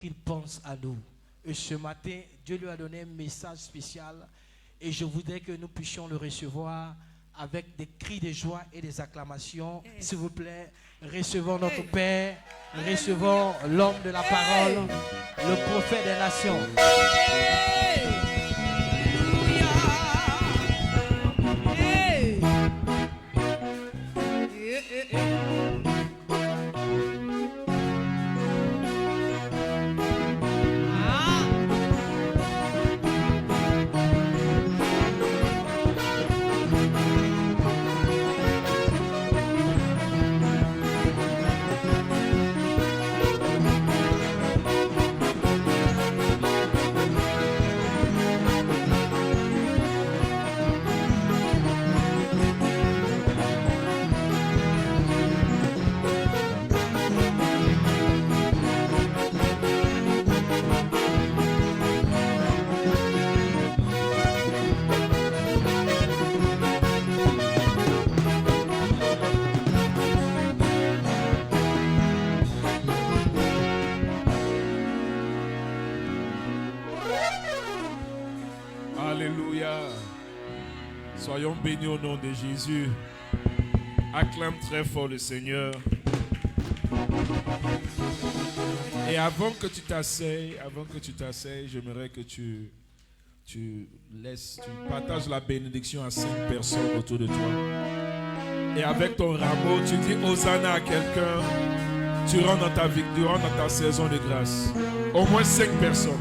qu'il pense à nous. Et ce matin, Dieu lui a donné un message spécial et je voudrais que nous puissions le recevoir avec des cris de joie et des acclamations. S'il vous plaît, recevons notre Père, recevons l'homme de la parole, le prophète des nations. Alléluia. Soyons bénis au nom de Jésus. Acclame très fort le Seigneur. Et avant que tu t'asseyes, j'aimerais que tu partages la bénédiction à 5 personnes autour de toi. Et avec ton rameau, tu dis Hosanna à quelqu'un. Tu rentres dans ta victoire, dans ta saison de grâce. Au moins 5 personnes.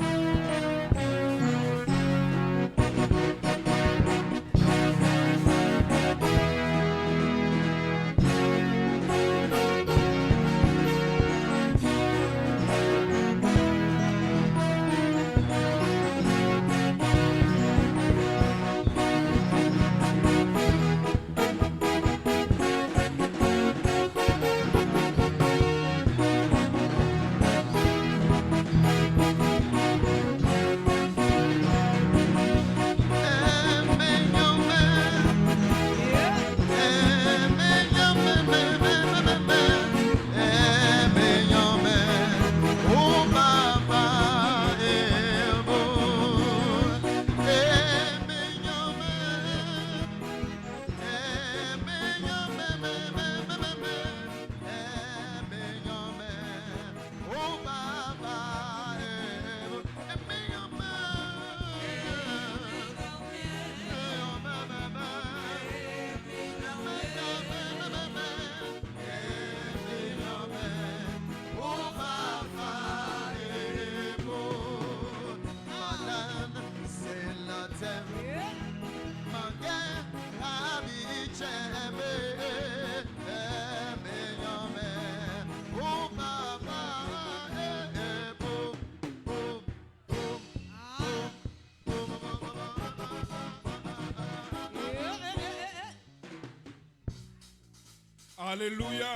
Alléluia.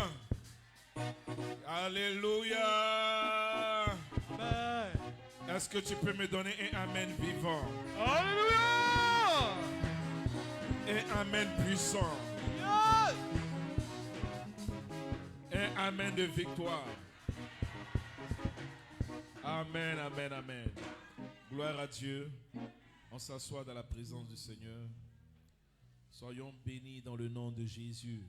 Alléluia. Amen. Est-ce que tu peux me donner un amen vivant? Alléluia. Un amen puissant. Yes. Un amen de victoire. Amen, amen, amen. Gloire à Dieu. On s'assoit dans la présence du Seigneur. Soyons bénis dans le nom de Jésus.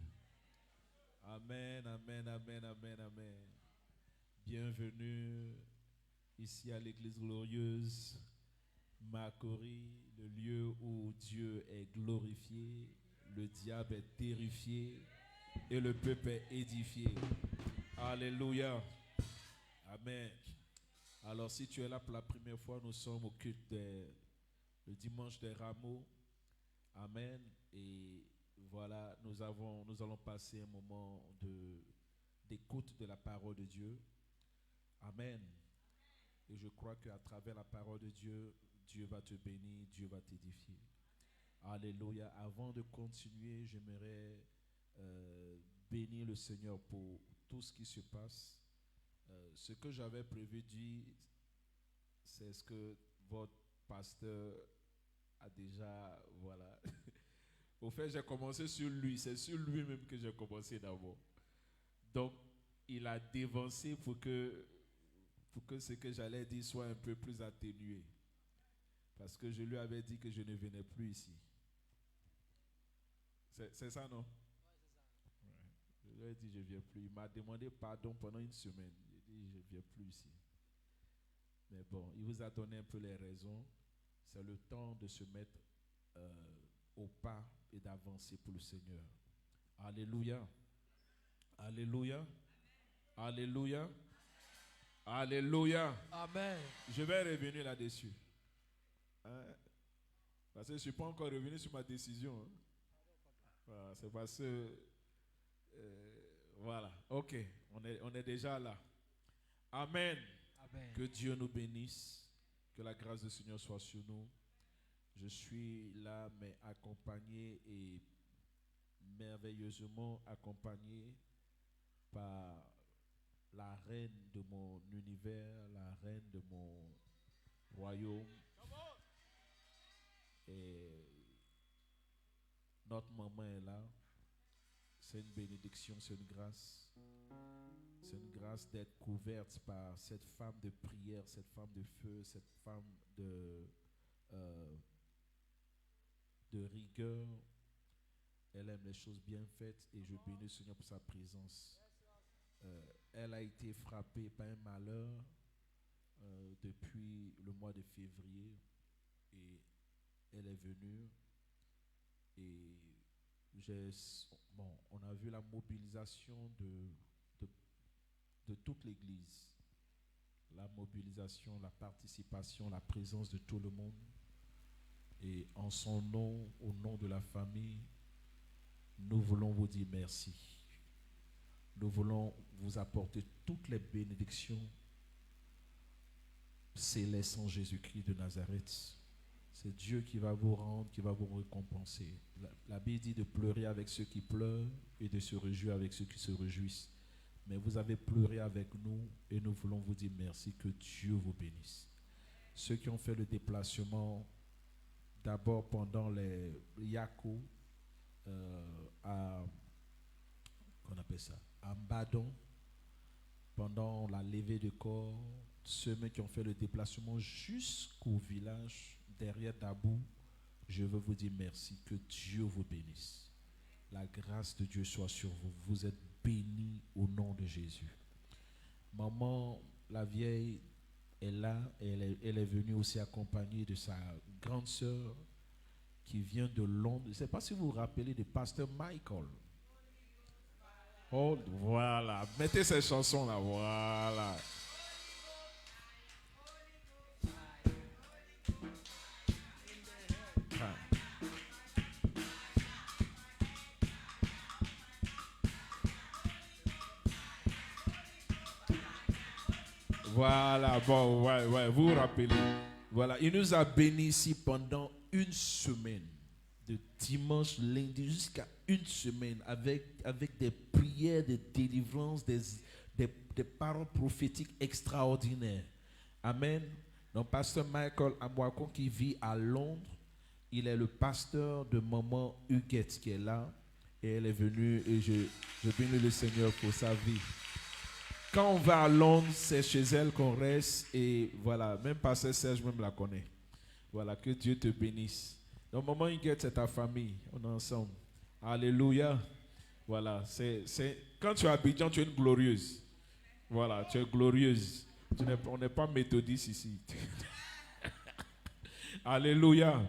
Amen, amen, amen, amen, amen. Bienvenue ici à l'église glorieuse Makori, le lieu où Dieu est glorifié, le diable est terrifié et le peuple est édifié. Alléluia. Amen. Alors si tu es là pour la première fois, nous sommes au culte le dimanche des rameaux. Amen. Et voilà, nous allons passer un moment d'écoute de la parole de Dieu. Amen. Et je crois qu'à travers la parole de Dieu, Dieu va te bénir, Dieu va t'édifier. Alléluia. Avant de continuer, j'aimerais bénir le Seigneur pour tout ce qui se passe. Ce que j'avais prévu de dire, c'est ce que votre pasteur a déjà, voilà. Au fait, j'ai commencé sur lui. C'est sur lui-même que j'ai commencé d'abord. Donc, il a dévancé pour que pour que ce que j'allais dire soit un peu plus atténué. Parce que je lui avais dit que je ne venais plus ici. C'est ça, non? Ouais. Je lui ai dit je ne viens plus. Il m'a demandé pardon pendant une semaine. J'ai dit je ne viens plus ici. Mais bon, il vous a donné un peu les raisons. C'est le temps de se mettre au pas et d'avancer pour le Seigneur. Alléluia. Alléluia. Alléluia. Alléluia. Amen. Je vais revenir là-dessus. Hein? Parce que je ne suis pas encore revenu sur ma décision. Hein? Voilà, c'est parce que... voilà. Ok. On est déjà là. Amen. Amen. Que Dieu nous bénisse. Que la grâce du Seigneur soit sur nous. Je suis là, mais accompagné et merveilleusement accompagné par la reine de mon univers, la reine de mon royaume. Et notre maman est là. C'est une bénédiction, c'est une grâce. C'est une grâce d'être couverte par cette femme de prière, cette femme de feu, cette femme de rigueur. Elle aime les choses bien faites et je bénis le Seigneur pour sa présence. Elle a été frappée par un malheur depuis le mois de février et elle est venue et on a vu la mobilisation de toute l'Église, la mobilisation, la participation, la présence de tout le monde. Et en son nom, au nom de la famille, nous voulons vous dire merci. Nous voulons vous apporter toutes les bénédictions célestes en Jésus-Christ de Nazareth. C'est Dieu qui va vous rendre, qui va vous récompenser. La Bible dit de pleurer avec ceux qui pleurent et de se réjouir avec ceux qui se réjouissent. Mais vous avez pleuré avec nous et nous voulons vous dire merci, que Dieu vous bénisse. Ceux qui ont fait le déplacement, d'abord pendant les Yako, qu'on appelle ça, à Mbadon, pendant la levée de corps, ceux qui ont fait le déplacement jusqu'au village derrière Dabou, je veux vous dire merci, que Dieu vous bénisse. La grâce de Dieu soit sur vous. Vous êtes bénis au nom de Jésus. Maman, la vieille, est là, elle est venue aussi accompagnée de sa grande sœur qui vient de Londres. Je ne sais pas si vous vous rappelez de Pasteur Michael. Oh, voilà. Mettez ces chansons là. Voilà. Voilà, bon, ouais, vous vous rappelez. Voilà, il nous a bénis ici pendant une semaine. De dimanche, lundi, jusqu'à une semaine, avec des prières de délivrance, des paroles prophétiques extraordinaires. Amen. Donc, pasteur Michael Amwakon, qui vit à Londres, il est le pasteur de maman Huguette qui est là. Et elle est venue et je bénis le Seigneur pour sa vie. Quand on va à Londres, c'est chez elle qu'on reste. Et voilà, même pasteur Serge même la connaît. Voilà, que Dieu te bénisse. Donc, maman Huguette, c'est ta famille. On est ensemble. Alléluia. Voilà, quand tu es à Abidjan, tu es une glorieuse. Voilà, tu es glorieuse. On n'est pas méthodiste ici. Alléluia.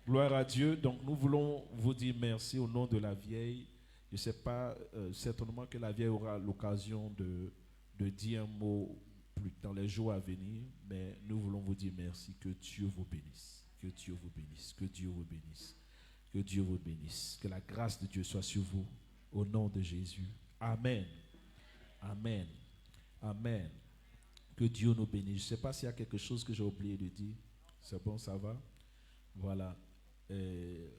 Gloire à Dieu. Donc, nous voulons vous dire merci au nom de la vieille. Je ne sais pas, certainement que la vieille aura l'occasion de dire un mot plus dans les jours à venir, mais nous voulons vous dire merci. Que Dieu vous bénisse. Que Dieu vous bénisse. Que Dieu vous bénisse. Que Dieu vous bénisse. Que la grâce de Dieu soit sur vous. Au nom de Jésus. Amen. Amen. Amen. Que Dieu nous bénisse. Je ne sais pas s'il y a quelque chose que j'ai oublié de dire. C'est bon, ça va? Voilà. Le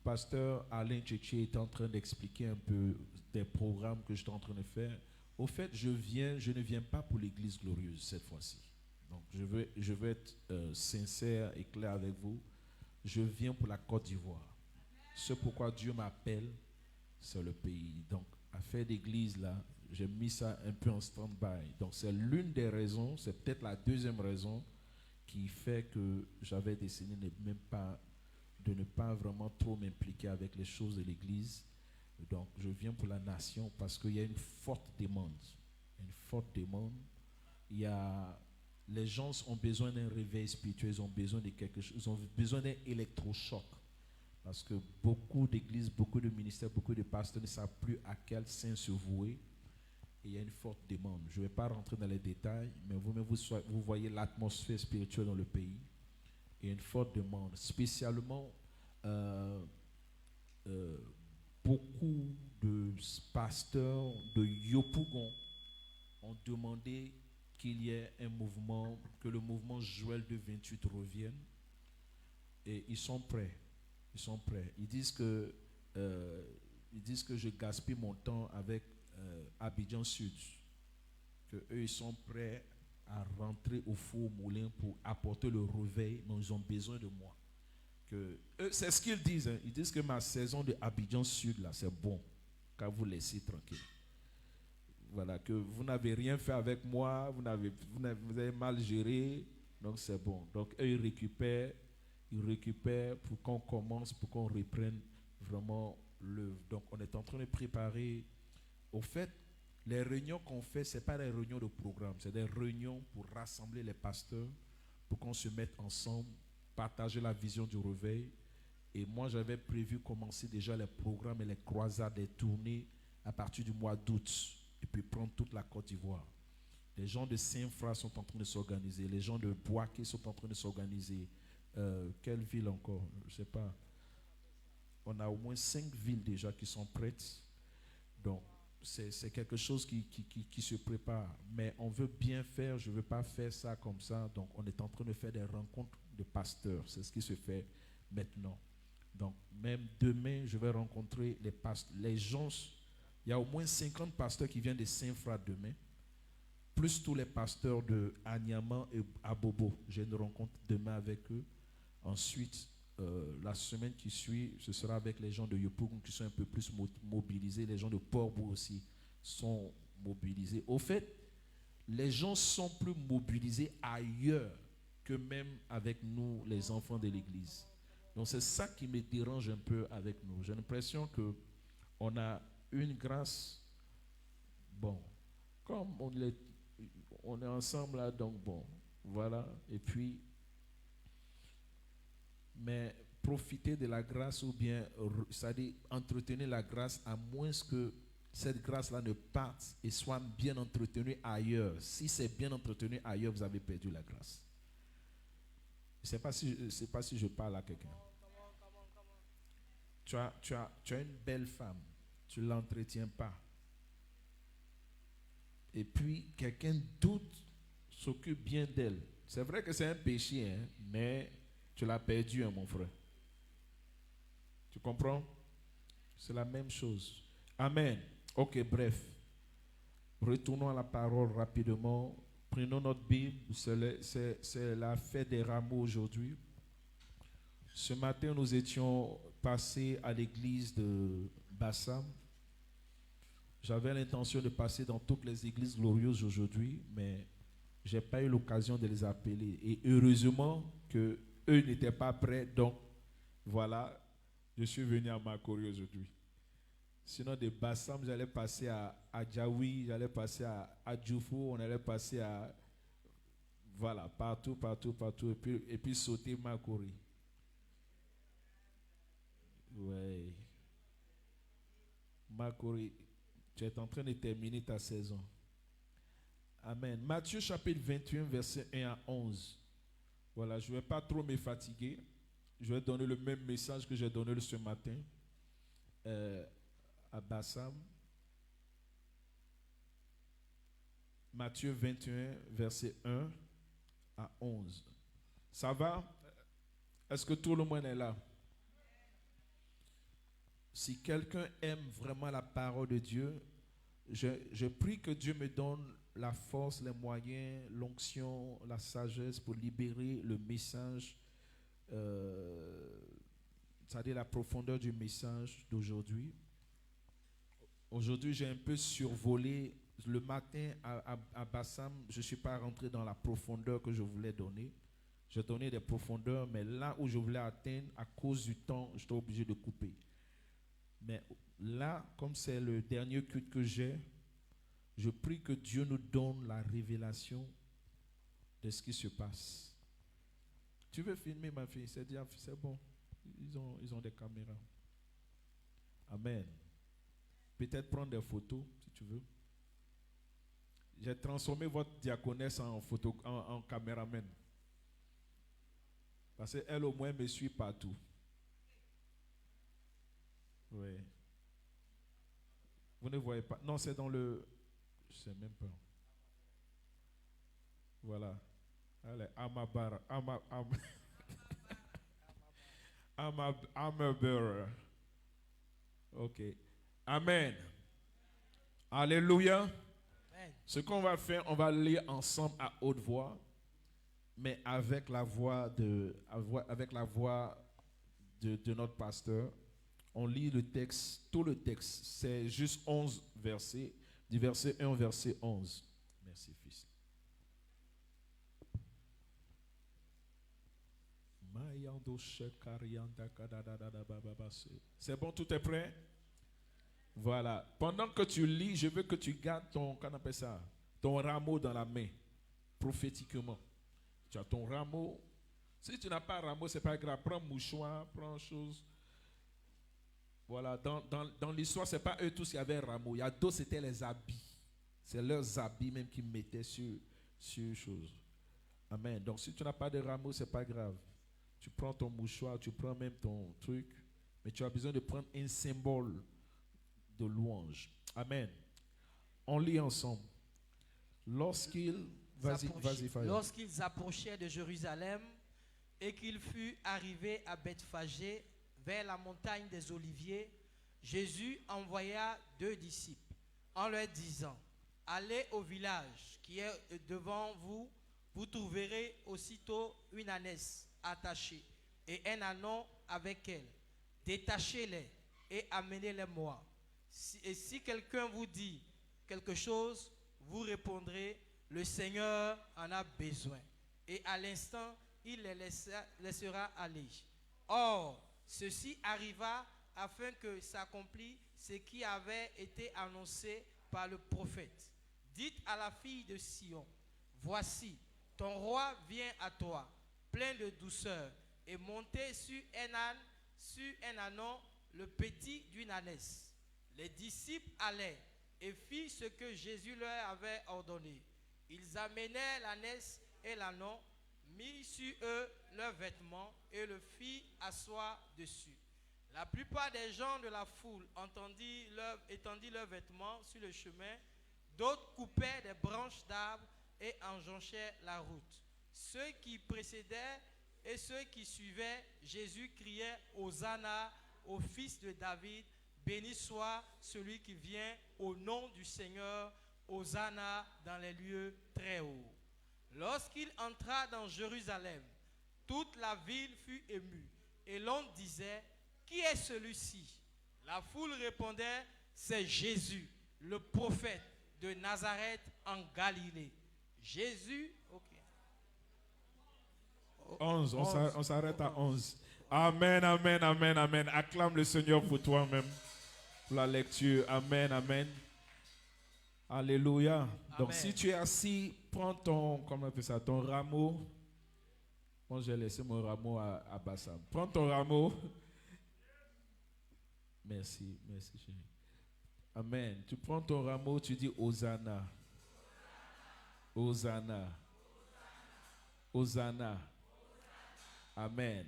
pasteur Alain Tchétché est en train d'expliquer un peu des programmes que je suis en train de faire. Au fait, je ne viens pas pour l'église glorieuse cette fois-ci. Donc, je veux être sincère et clair avec vous. Je viens pour la Côte d'Ivoire. Ce pourquoi Dieu m'appelle, c'est le pays. Donc, à faire d'église là, j'ai mis ça un peu en stand-by. Donc c'est l'une des raisons, c'est peut-être la deuxième raison qui fait que j'avais décidé de ne pas vraiment trop m'impliquer avec les choses de l'Église. Donc je viens pour la nation parce qu'il y a une forte demande. Une forte demande. Les gens ont besoin d'un réveil spirituel, ils ont besoin de quelque chose, ils ont besoin d'un électrochoc. Parce que beaucoup d'églises, beaucoup de ministères, beaucoup de pasteurs ne savent plus à quel saint se vouer. Et il y a une forte demande. Je ne vais pas rentrer dans les détails, mais vous-même, vous voyez l'atmosphère spirituelle dans le pays. Il y a une forte demande. Spécialement, beaucoup de pasteurs de Yopougon ont demandé qu'il y ait un mouvement, que le mouvement Joël 2:28 revienne. Et ils sont prêts. Ils sont prêts. Ils disent que je gaspille mon temps avec Abidjan Sud. Que eux, ils sont prêts à rentrer au four moulin pour apporter le réveil, mais ils ont besoin de moi. C'est ce qu'ils disent. Hein. Ils disent que ma saison de Abidjan Sud, là, c'est bon. Car vous laissez tranquille. Voilà, que vous n'avez rien fait avec moi, vous avez mal géré, donc c'est bon. Donc eux, ils récupèrent pour qu'on commence, pour qu'on reprenne vraiment l'œuvre. Donc on est en train de préparer. Au fait, les réunions qu'on fait, ce n'est pas des réunions de programme, c'est des réunions pour rassembler les pasteurs, pour qu'on se mette ensemble, partager la vision du réveil. Et moi, j'avais prévu commencer déjà les programmes et les croisades, les tournées à partir du mois d'août. Et puis prendre toute la Côte d'Ivoire. Les gens de Saint-Fra sont en train de s'organiser. Les gens de Boaké sont en train de s'organiser. Quelle ville encore? Je ne sais pas. On a au moins 5 villes déjà qui sont prêtes. Donc, c'est quelque chose qui se prépare. Mais on veut bien faire. Je ne veux pas faire ça comme ça. Donc, on est en train de faire des rencontres de pasteurs. C'est ce qui se fait maintenant. Donc, même demain, je vais rencontrer les pasteurs. Les gens... Il y a au moins 50 pasteurs qui viennent de Saint-Fra demain, plus tous les pasteurs de Agnaman et Abobo. J'ai une rencontre demain avec eux. Ensuite, la semaine qui suit, ce sera avec les gens de Yopougon qui sont un peu plus mobilisés. Les gens de Port-Bou aussi sont mobilisés. Au fait, les gens sont plus mobilisés ailleurs que même avec nous, les enfants de l'Église. Donc c'est ça qui me dérange un peu avec nous. J'ai l'impression qu'on a une grâce, bon, comme on est ensemble là, donc bon, voilà, et puis, mais profiter de la grâce ou bien, c'est-à-dire entretenir la grâce à moins que cette grâce-là ne parte et soit bien entretenue ailleurs. Si c'est bien entretenu ailleurs, vous avez perdu la grâce. Je ne sais pas si je parle à quelqu'un. Tu as une belle femme. Tu ne l'entretiens pas. Et puis, quelqu'un d'autre s'occupe bien d'elle. C'est vrai que c'est un péché, hein, mais tu l'as perdu, hein, mon frère. Tu comprends? C'est la même chose. Amen. Ok, bref. Retournons à la parole rapidement. Prenons notre Bible. C'est la fête des rameaux aujourd'hui. Ce matin, nous étions passés à l'église de Bassam. J'avais l'intention de passer dans toutes les églises glorieuses aujourd'hui, mais je n'ai pas eu l'occasion de les appeler. Et heureusement qu'eux n'étaient pas prêts, donc voilà, je suis venu à Makori aujourd'hui. Sinon, de Bassam, j'allais passer à Djaoui, j'allais passer à Djoufou, on allait passer à... Voilà, partout, et puis sauter Makori. Ouais. Makori, tu es en train de terminer ta saison. Amen. Matthieu chapitre 21, verset 1 à 11. Voilà, je ne vais pas trop me fatiguer. Je vais donner le même message que j'ai donné ce matin à Bassam. Matthieu 21, verset 1 à 11. Ça va? Est-ce que tout le monde est là? Si quelqu'un aime vraiment la parole de Dieu, je prie que Dieu me donne la force, les moyens, l'onction, la sagesse pour libérer le message, c'est-à-dire la profondeur du message d'aujourd'hui. Aujourd'hui, j'ai un peu survolé. Le matin, à Bassam, je ne suis pas rentré dans la profondeur que je voulais donner. J'ai donné des profondeurs, mais là où je voulais atteindre, à cause du temps, j'étais obligé de couper. Mais là, comme c'est le dernier culte que j'ai, je prie que Dieu nous donne la révélation de ce qui se passe. Tu veux filmer, ma fille? C'est bon. Ils ont des caméras. Amen. Peut-être prendre des photos, si tu veux. J'ai transformé votre diaconesse en caméraman. Parce qu'elle, au moins, me suit partout. Oui. Vous ne voyez pas. Non, c'est dans le... Je ne sais même pas. Voilà. Allez, Amabar. Amabar. Ok. Amen. Alléluia. Amen. Ce qu'on va faire, on va lire ensemble à haute voix, mais avec la voix de notre pasteur. On lit le texte, tout le texte. C'est juste 11 versets, du verset 1 au verset 11. Merci, fils. C'est bon, tout est prêt? Voilà. Pendant que tu lis, je veux que tu gardes ton rameau dans la main, prophétiquement. Tu as ton rameau. Si tu n'as pas un rameau, ce n'est pas grave. Prends mouchoir, prends chose. Voilà. Dans l'histoire, ce n'est pas eux tous qui avaient un rameau. Il y a d'autres, c'était les habits. C'est leurs habits même qu'ils mettaient sur chose. Amen. Donc, si tu n'as pas de rameau, ce n'est pas grave. Tu prends ton mouchoir, tu prends même ton truc. Mais tu as besoin de prendre un symbole de louange. Amen. On lit ensemble. Lorsqu'ils approchaient de Jérusalem et qu'il fut arrivé à Bethphagée vers la montagne des Oliviers, Jésus envoya 2 disciples en leur disant: allez au village qui est devant vous, vous trouverez aussitôt une ânesse attachée et un ânon avec elle. Détachez-les et amenez-les-moi. Et si quelqu'un vous dit quelque chose, vous répondrez: le Seigneur en a besoin. Et à l'instant, il les laissera aller. Or, ceci arriva afin que s'accomplisse ce qui avait été annoncé par le prophète. Dites à la fille de Sion: voici, ton roi vient à toi, plein de douceur, et monté sur un âne, sur un ânon, le petit d'une ânesse. Les disciples allaient et firent ce que Jésus leur avait ordonné. Ils amenèrent l'ânesse et l'ânon, mirent sur eux leurs vêtements et le firent asseoir dessus. La plupart des gens de la foule étendirent leurs vêtements sur le chemin. D'autres coupaient des branches d'arbres et enjonchaient la route. Ceux qui précédaient et ceux qui suivaient Jésus criaient: Hosanna au fils de David, béni soit celui qui vient au nom du Seigneur, Hosanna dans les lieux très hauts. Lorsqu'il entra dans Jérusalem, toute la ville fut émue et l'on disait: qui est celui-ci? La foule répondait: c'est Jésus, le prophète de Nazareth en Galilée. Jésus, ok. 11, on s'arrête à 11. Amen, amen, amen, amen. Acclame le Seigneur pour toi-même, pour la lecture. Amen, amen. Alléluia. Donc, si tu es assis, prends ton rameau. Moi, j'ai laissé mon rameau à Bassam. Prends ton rameau. Merci, merci, chérie. Amen. Tu prends ton rameau, tu dis Hosanna. Hosanna. Hosanna. Amen.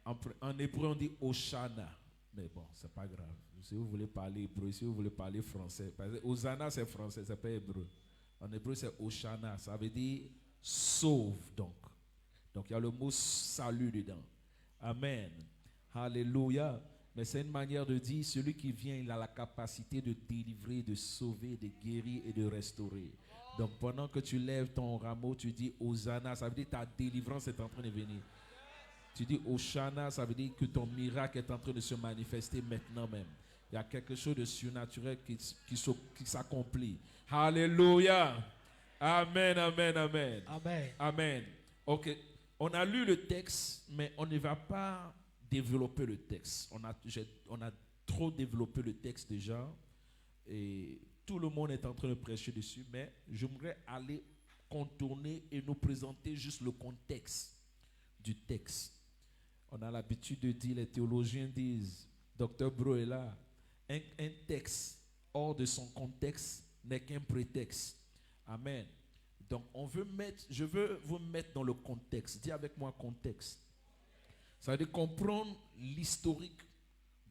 En hébreu, on dit Hoshana. Mais bon, c'est pas grave. Si vous voulez parler hébreu, si vous voulez parler français. Parce que Hosanna, c'est français, c'est pas hébreu. En hébreu, c'est Hoshana. Ça veut dire sauve, donc. Donc, il y a le mot salut dedans. Amen. Alléluia. Mais c'est une manière de dire, celui qui vient, il a la capacité de délivrer, de sauver, de guérir et de restaurer. Donc, pendant que tu lèves ton rameau, tu dis Hosanna. Ça veut dire que ta délivrance est en train de venir. Tu dis Hoshana, ça veut dire que ton miracle est en train de se manifester maintenant même. Il y a quelque chose de surnaturel qui s'accomplit. Alléluia. Amen, amen, amen. Amen. Amen. Ok. On a lu le texte, mais on ne va pas développer le texte. On a trop développé le texte déjà. Et tout le monde est en train de prêcher dessus. Mais j'aimerais aller contourner et nous présenter juste le contexte du texte. On a l'habitude de dire, les théologiens disent, Dr. Bro est là, un texte hors de son contexte n'est qu'un prétexte. Amen. Donc, je veux vous mettre dans le contexte. Dis avec moi contexte. Ça veut dire comprendre l'historique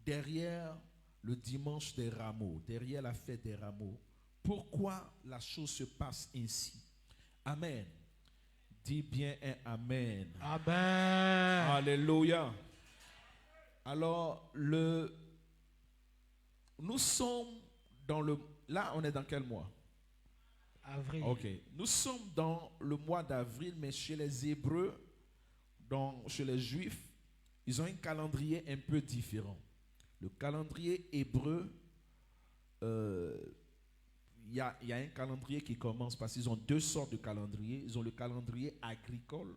derrière le dimanche des rameaux, derrière la fête des rameaux. Pourquoi la chose se passe ainsi? Amen. Dis bien un amen. Amen. Alléluia. Alors, nous sommes dans le... Là, on est dans quel mois? Avril. Ok. Nous sommes dans le mois d'avril, mais chez les Hébreux, chez les Juifs, ils ont un calendrier un peu différent. Le calendrier hébreu, il y a un calendrier qui commence parce qu'ils ont deux sortes de calendriers. Ils ont le calendrier agricole,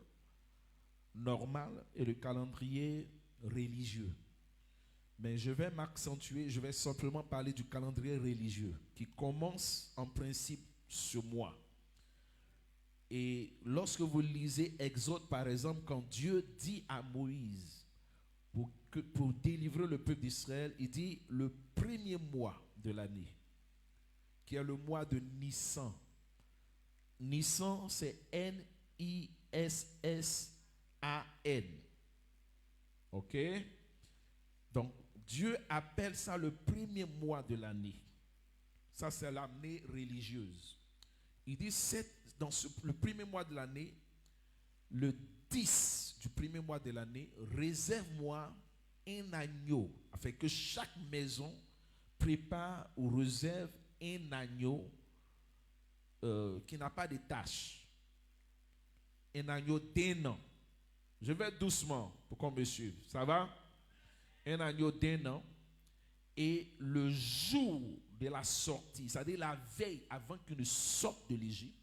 normal, et le calendrier religieux. Mais je vais m'accentuer, je vais simplement parler du calendrier religieux qui commence en principe ce mois. Et lorsque vous lisez Exode par exemple, quand Dieu dit à Moïse pour délivrer le peuple d'Israël, il dit le premier mois de l'année, qui est le mois de Nissan. Nissan, c'est N-I-S-S-A-N. Ok? Donc, Dieu appelle ça le premier mois de l'année. Ça, c'est l'année religieuse. Il dit, le premier mois de l'année, le 10 du premier mois de l'année, réserve-moi un agneau, afin que chaque maison prépare ou réserve un agneau qui n'a pas de tache. Un agneau d'un an. Je vais doucement pour qu'on me suive. Ça va? Un agneau d'un an. Et le jour de la sortie, c'est-à-dire la veille avant qu'ils ne sortent de l'Égypte,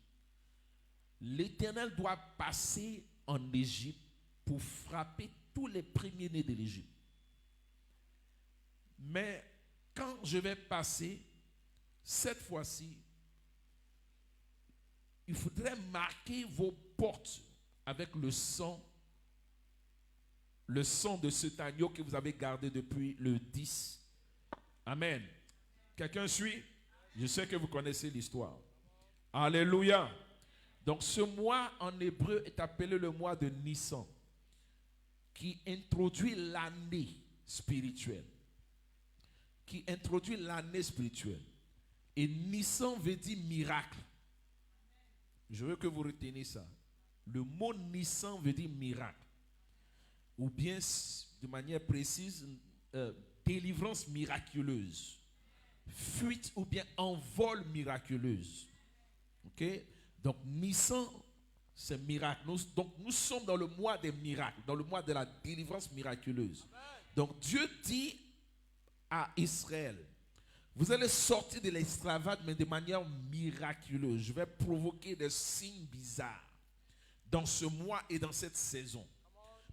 l'Éternel doit passer en Égypte pour frapper tous les premiers-nés de l'Égypte. Mais quand je vais passer, cette fois-ci, il faudrait marquer vos portes avec le sang de cet agneau que vous avez gardé depuis le 10. Amen. Quelqu'un suit? Je sais que vous connaissez l'histoire. Alléluia. Donc ce mois en hébreu est appelé le mois de Nissan, qui introduit l'année spirituelle. Et Nissan veut dire miracle. Je veux que vous reteniez ça. Le mot Nissan veut dire miracle. Ou bien, de manière précise, délivrance miraculeuse. Fuite ou bien envol miraculeuse. Ok? Donc, Nissan, c'est miracle. Donc, nous sommes dans le mois des miracles, dans le mois de la délivrance miraculeuse. Donc, Dieu dit à Israël, vous allez sortir de l'esclavage, mais de manière miraculeuse. Je vais provoquer des signes bizarres dans ce mois et dans cette saison.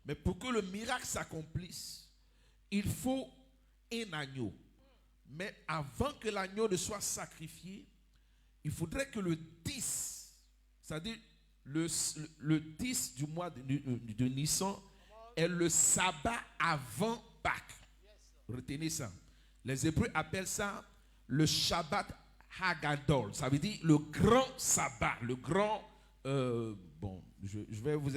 Mais pour que le miracle s'accomplisse, il faut un agneau. Mais avant que l'agneau ne soit sacrifié, il faudrait que le 10, c'est-à-dire le 10 du mois de Nissan, est le sabbat avant Pâques. Retenez ça. Les Hébreux appellent ça le Shabbat Hagadol. Ça veut dire le grand sabbat, le grand... je vais vous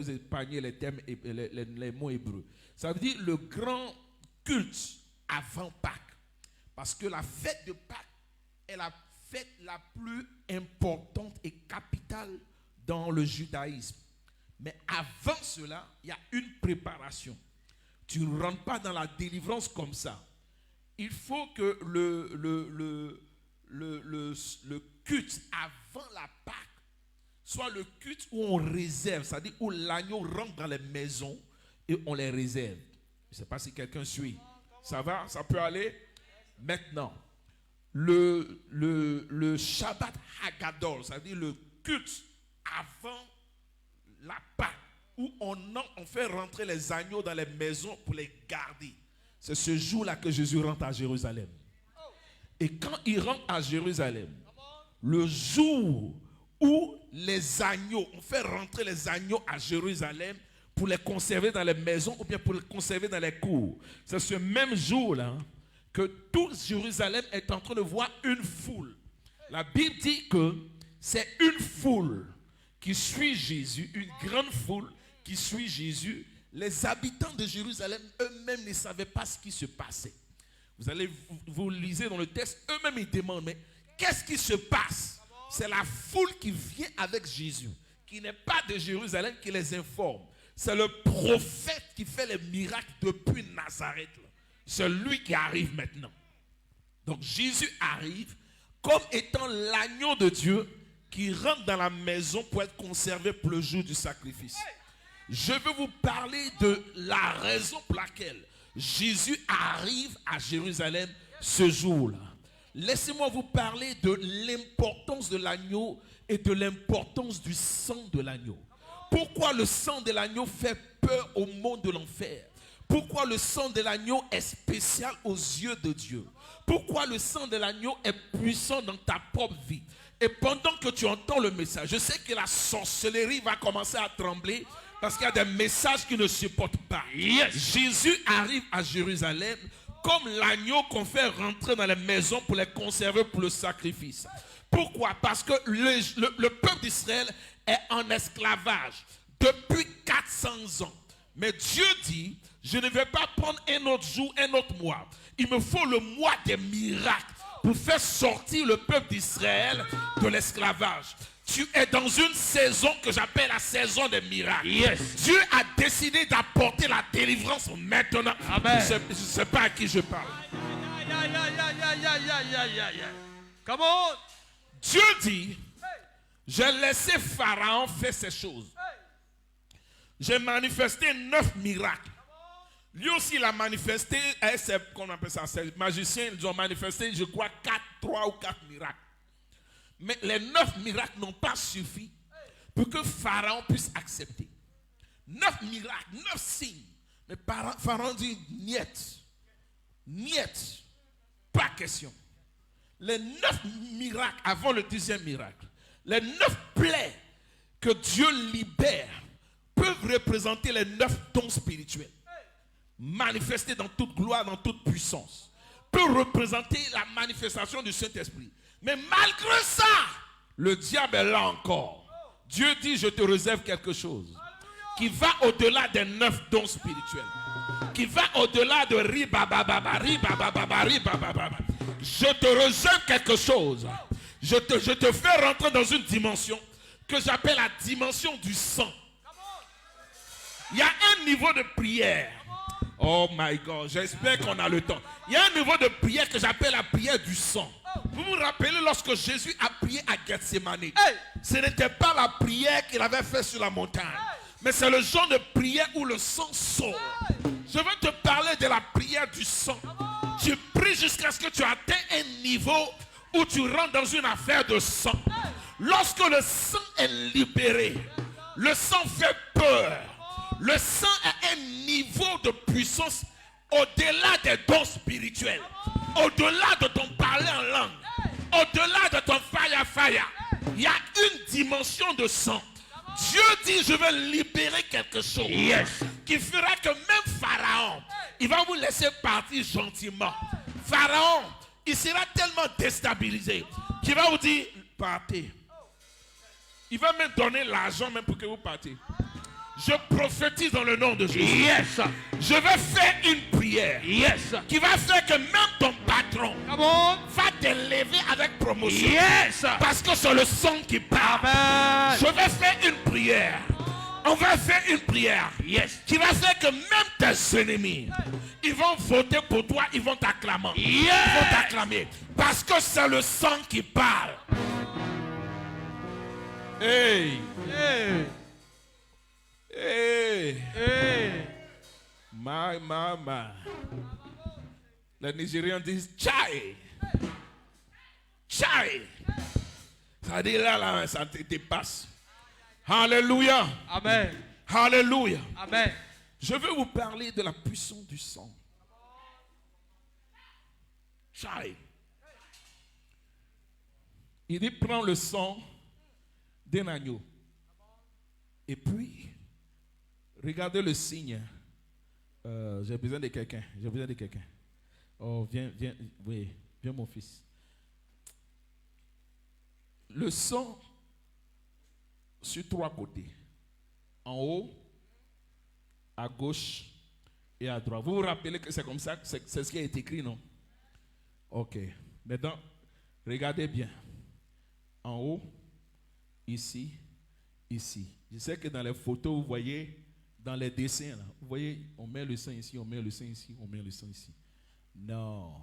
épargner les termes, les mots hébreux. Ça veut dire le grand culte avant Pâques. Parce que la fête de Pâques est la fête la plus importante et capitale dans le judaïsme. Mais avant cela, il y a une préparation. Tu ne rentres pas dans la délivrance comme ça. Il faut que le culte avant la Pâques soit le culte où on réserve, c'est-à-dire où l'agneau rentre dans les maisons et on les réserve. Je ne sais pas si quelqu'un suit. Ça va? Ça peut aller? Maintenant, le Shabbat Hagadol, c'est-à-dire le culte avant la Pâque, où on fait rentrer les agneaux dans les maisons pour les garder. C'est ce jour-là que Jésus rentre à Jérusalem. Et quand il rentre à Jérusalem, le jour où les agneaux, on fait rentrer les agneaux à Jérusalem pour les conserver dans les maisons ou bien pour les conserver dans les cours. C'est ce même jour-là que tout Jérusalem est en train de voir une foule. La Bible dit que c'est une foule qui suit Jésus, une grande foule qui suit Jésus. Les habitants de Jérusalem eux-mêmes ne savaient pas ce qui se passait. Vous lisez dans le texte, eux-mêmes ils demandent, mais qu'est-ce qui se passe? C'est la foule qui vient avec Jésus, qui n'est pas de Jérusalem, qui les informe. C'est le prophète qui fait les miracles depuis Nazareth. C'est lui qui arrive maintenant. Donc Jésus arrive comme étant l'agneau de Dieu qui rentre dans la maison pour être conservé pour le jour du sacrifice. Je veux vous parler de la raison pour laquelle Jésus arrive à Jérusalem ce jour-là. Laissez-moi vous parler de l'importance de l'agneau et de l'importance du sang de l'agneau. Pourquoi le sang de l'agneau fait peur au monde de l'enfer? Pourquoi le sang de l'agneau est spécial aux yeux de Dieu? Pourquoi le sang de l'agneau est puissant dans ta propre vie? Et pendant que tu entends le message, je sais que la sorcellerie va commencer à trembler parce qu'il y a des messages qui ne supportent pas. Yes. Jésus arrive à Jérusalem comme l'agneau qu'on fait rentrer dans les maisons pour les conserver pour le sacrifice. Pourquoi? Parce que le peuple d'Israël est en esclavage depuis 400 ans. Mais Dieu dit, je ne vais pas prendre un autre jour, un autre mois. Il me faut le mois des miracles pour faire sortir le peuple d'Israël de l'esclavage. Tu es dans une saison que j'appelle la saison des miracles. Yes. Dieu a décidé d'apporter la délivrance maintenant. Amen. Je ne sais pas à qui je parle. Come on. Dieu dit, j'ai laissé Pharaon faire ces choses. J'ai manifesté 9 miracles. Lui aussi, il a manifesté, qu'on appelle ça, ces magiciens, ils ont manifesté, je crois, 3 ou 4 miracles. Mais les 9 miracles n'ont pas suffi pour que Pharaon puisse accepter. 9 miracles, 9 signes. Mais Pharaon dit, niet, pas question. Les 9 miracles avant le 10e miracle, les 9 plaies que Dieu libère peuvent représenter les 9 dons spirituels. Manifestés dans toute gloire, dans toute puissance. Peut représenter la manifestation du Saint-Esprit. Mais malgré ça, le diable est là encore. Dieu dit, je te réserve quelque chose qui va au-delà des 9 dons spirituels. Qui va au-delà de ribababa. Je te réserve quelque chose. Je te fais rentrer dans une dimension que j'appelle la dimension du sang. Il y a un niveau de prière. Oh my God, j'espère qu'on a le temps. Il y a un niveau de prière que j'appelle la prière du sang. Vous vous rappelez lorsque Jésus a prié à Gethsémani, ce n'était pas la prière qu'il avait faite sur la montagne, mais c'est le genre de prière où le sang sort. Je veux te parler de la prière du sang. Tu pries jusqu'à ce que tu atteignes un niveau où tu rentres dans une affaire de sang. Lorsque le sang est libéré, le sang fait peur. Le sang a un niveau de puissance au-delà des dons spirituels, au-delà de ton parler en langue, au-delà de ton fire. Il y a une dimension de sang. Dieu dit, je vais libérer quelque chose qui fera que même Pharaon, il va vous laisser partir gentiment. Pharaon, il sera tellement déstabilisé qu'il va vous dire, partez. Il va même donner l'argent même pour que vous partez. Je prophétise dans le nom de Jésus. Yes. Je vais faire une prière. Yes. Qui va faire que même ton patron va t'élever avec promotion. Yes. Parce que c'est le sang qui parle. Amen. Je vais faire une prière. On va faire une prière. Yes. Qui va faire que même tes ennemis, ils vont voter pour toi, ils vont t'acclamer. Yes. Ils vont t'acclamer. Parce que c'est le sang qui parle. Hey. Hey. Hey. Hey. My. Les Nigérians disent Tchaï. Tchaï. Ça dit là, ça te dépasse. Alléluia. Amen. Alléluia. Amen. Je veux vous parler de la puissance du sang. Tchaï. Il dit prends le sang d'un agneau. Et puis, regardez le signe. J'ai besoin de quelqu'un. J'ai besoin de quelqu'un. Oh, viens, oui, viens mon fils. Le sang sur 3 côtés. En haut, à gauche et à droite. Vous vous rappelez que c'est comme ça, c'est ce qui a été écrit, non? Ok. Maintenant, regardez bien. En haut, ici, ici. Je sais que dans les photos, vous voyez, dans les dessins, là, vous voyez, on met le sang ici, on met le sang ici, on met le sang ici. Non.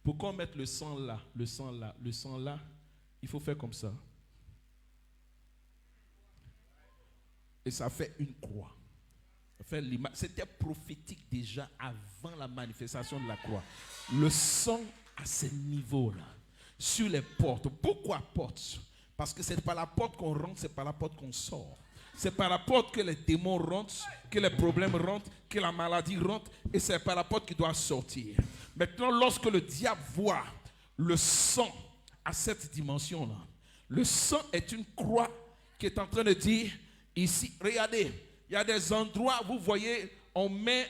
Pourquoi mettre le sang là, le sang là, le sang là? Il faut faire comme ça. Et ça fait une croix. C'était prophétique déjà avant la manifestation de la croix. Le sang à ce niveau-là, sur les portes. Pourquoi porte? Parce que c'est par la porte qu'on rentre, c'est par la porte qu'on sort. C'est par la porte que les démons rentrent, que les problèmes rentrent, que la maladie rentre, et c'est par la porte qu'il doit sortir. Maintenant, lorsque le diable voit le sang à cette dimension-là, le sang est une croix qui est en train de dire, ici, regardez, il y a des endroits, vous voyez, on met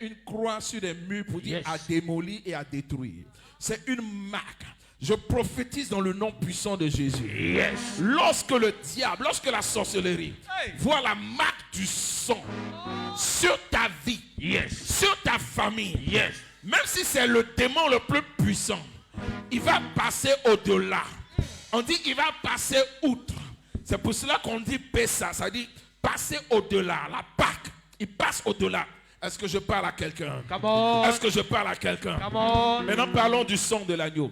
une croix sur les murs pour dire à démolir et à détruire. C'est une marque. Je prophétise dans le nom puissant de Jésus. Lorsque le diable, lorsque la sorcellerie voit la marque du sang sur ta vie, sur ta famille, même si c'est le démon le plus puissant, il va passer au-delà. On dit qu'il va passer outre. C'est pour cela qu'on dit Pessa, ça dit passer au-delà, la Pâque. Il passe au-delà. Est-ce que je parle à quelqu'un? Est-ce que je parle à quelqu'un? Maintenant parlons du sang de l'agneau.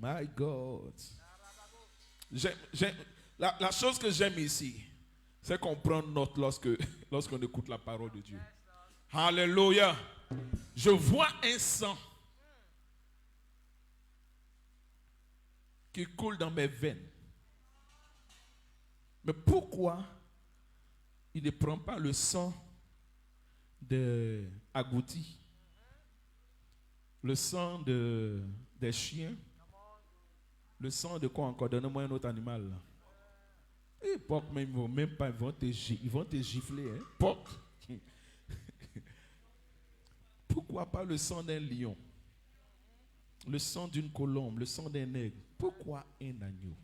My God. La chose que j'aime ici, c'est qu'on prend note lorsqu'on écoute la parole de Dieu. Alléluia. Je vois un sang qui coule dans mes veines. Mais pourquoi il ne prend pas le sang de agouti, le sang des chiens, le sang de quoi encore? Donnez-moi un autre animal là. Et porc, même, ils vont même pas, ils vont te gifler, hein? Porc. Pourquoi pas le sang d'un lion, le sang d'une colombe, le sang d'un aigle? Pourquoi un agneau?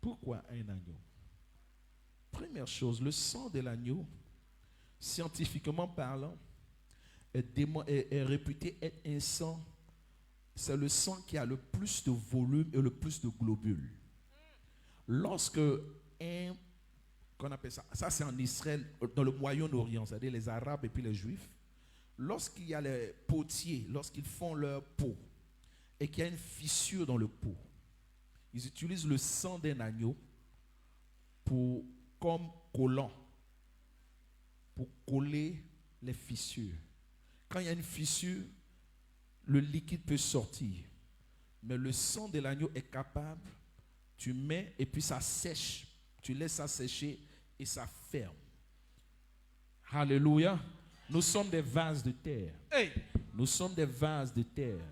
Pourquoi un agneau? Première chose, le sang de l'agneau, scientifiquement parlant, est réputé être un sang. C'est le sang qui a le plus de volume et le plus de globules. Lorsque qu'on appelle ça, ça c'est en Israël, dans le Moyen-Orient, c'est-à-dire les Arabes et puis les Juifs, lorsqu'il y a les potiers, lorsqu'ils font leur peau et qu'il y a une fissure dans le pot, ils utilisent le sang d'un agneau comme collant, pour coller les fissures. Quand il y a une fissure, le liquide peut sortir. Mais le sang de l'agneau est capable, tu mets et puis ça sèche. Tu laisses ça sécher et ça ferme. Alléluia. Nous sommes des vases de terre. Nous sommes des vases de terre.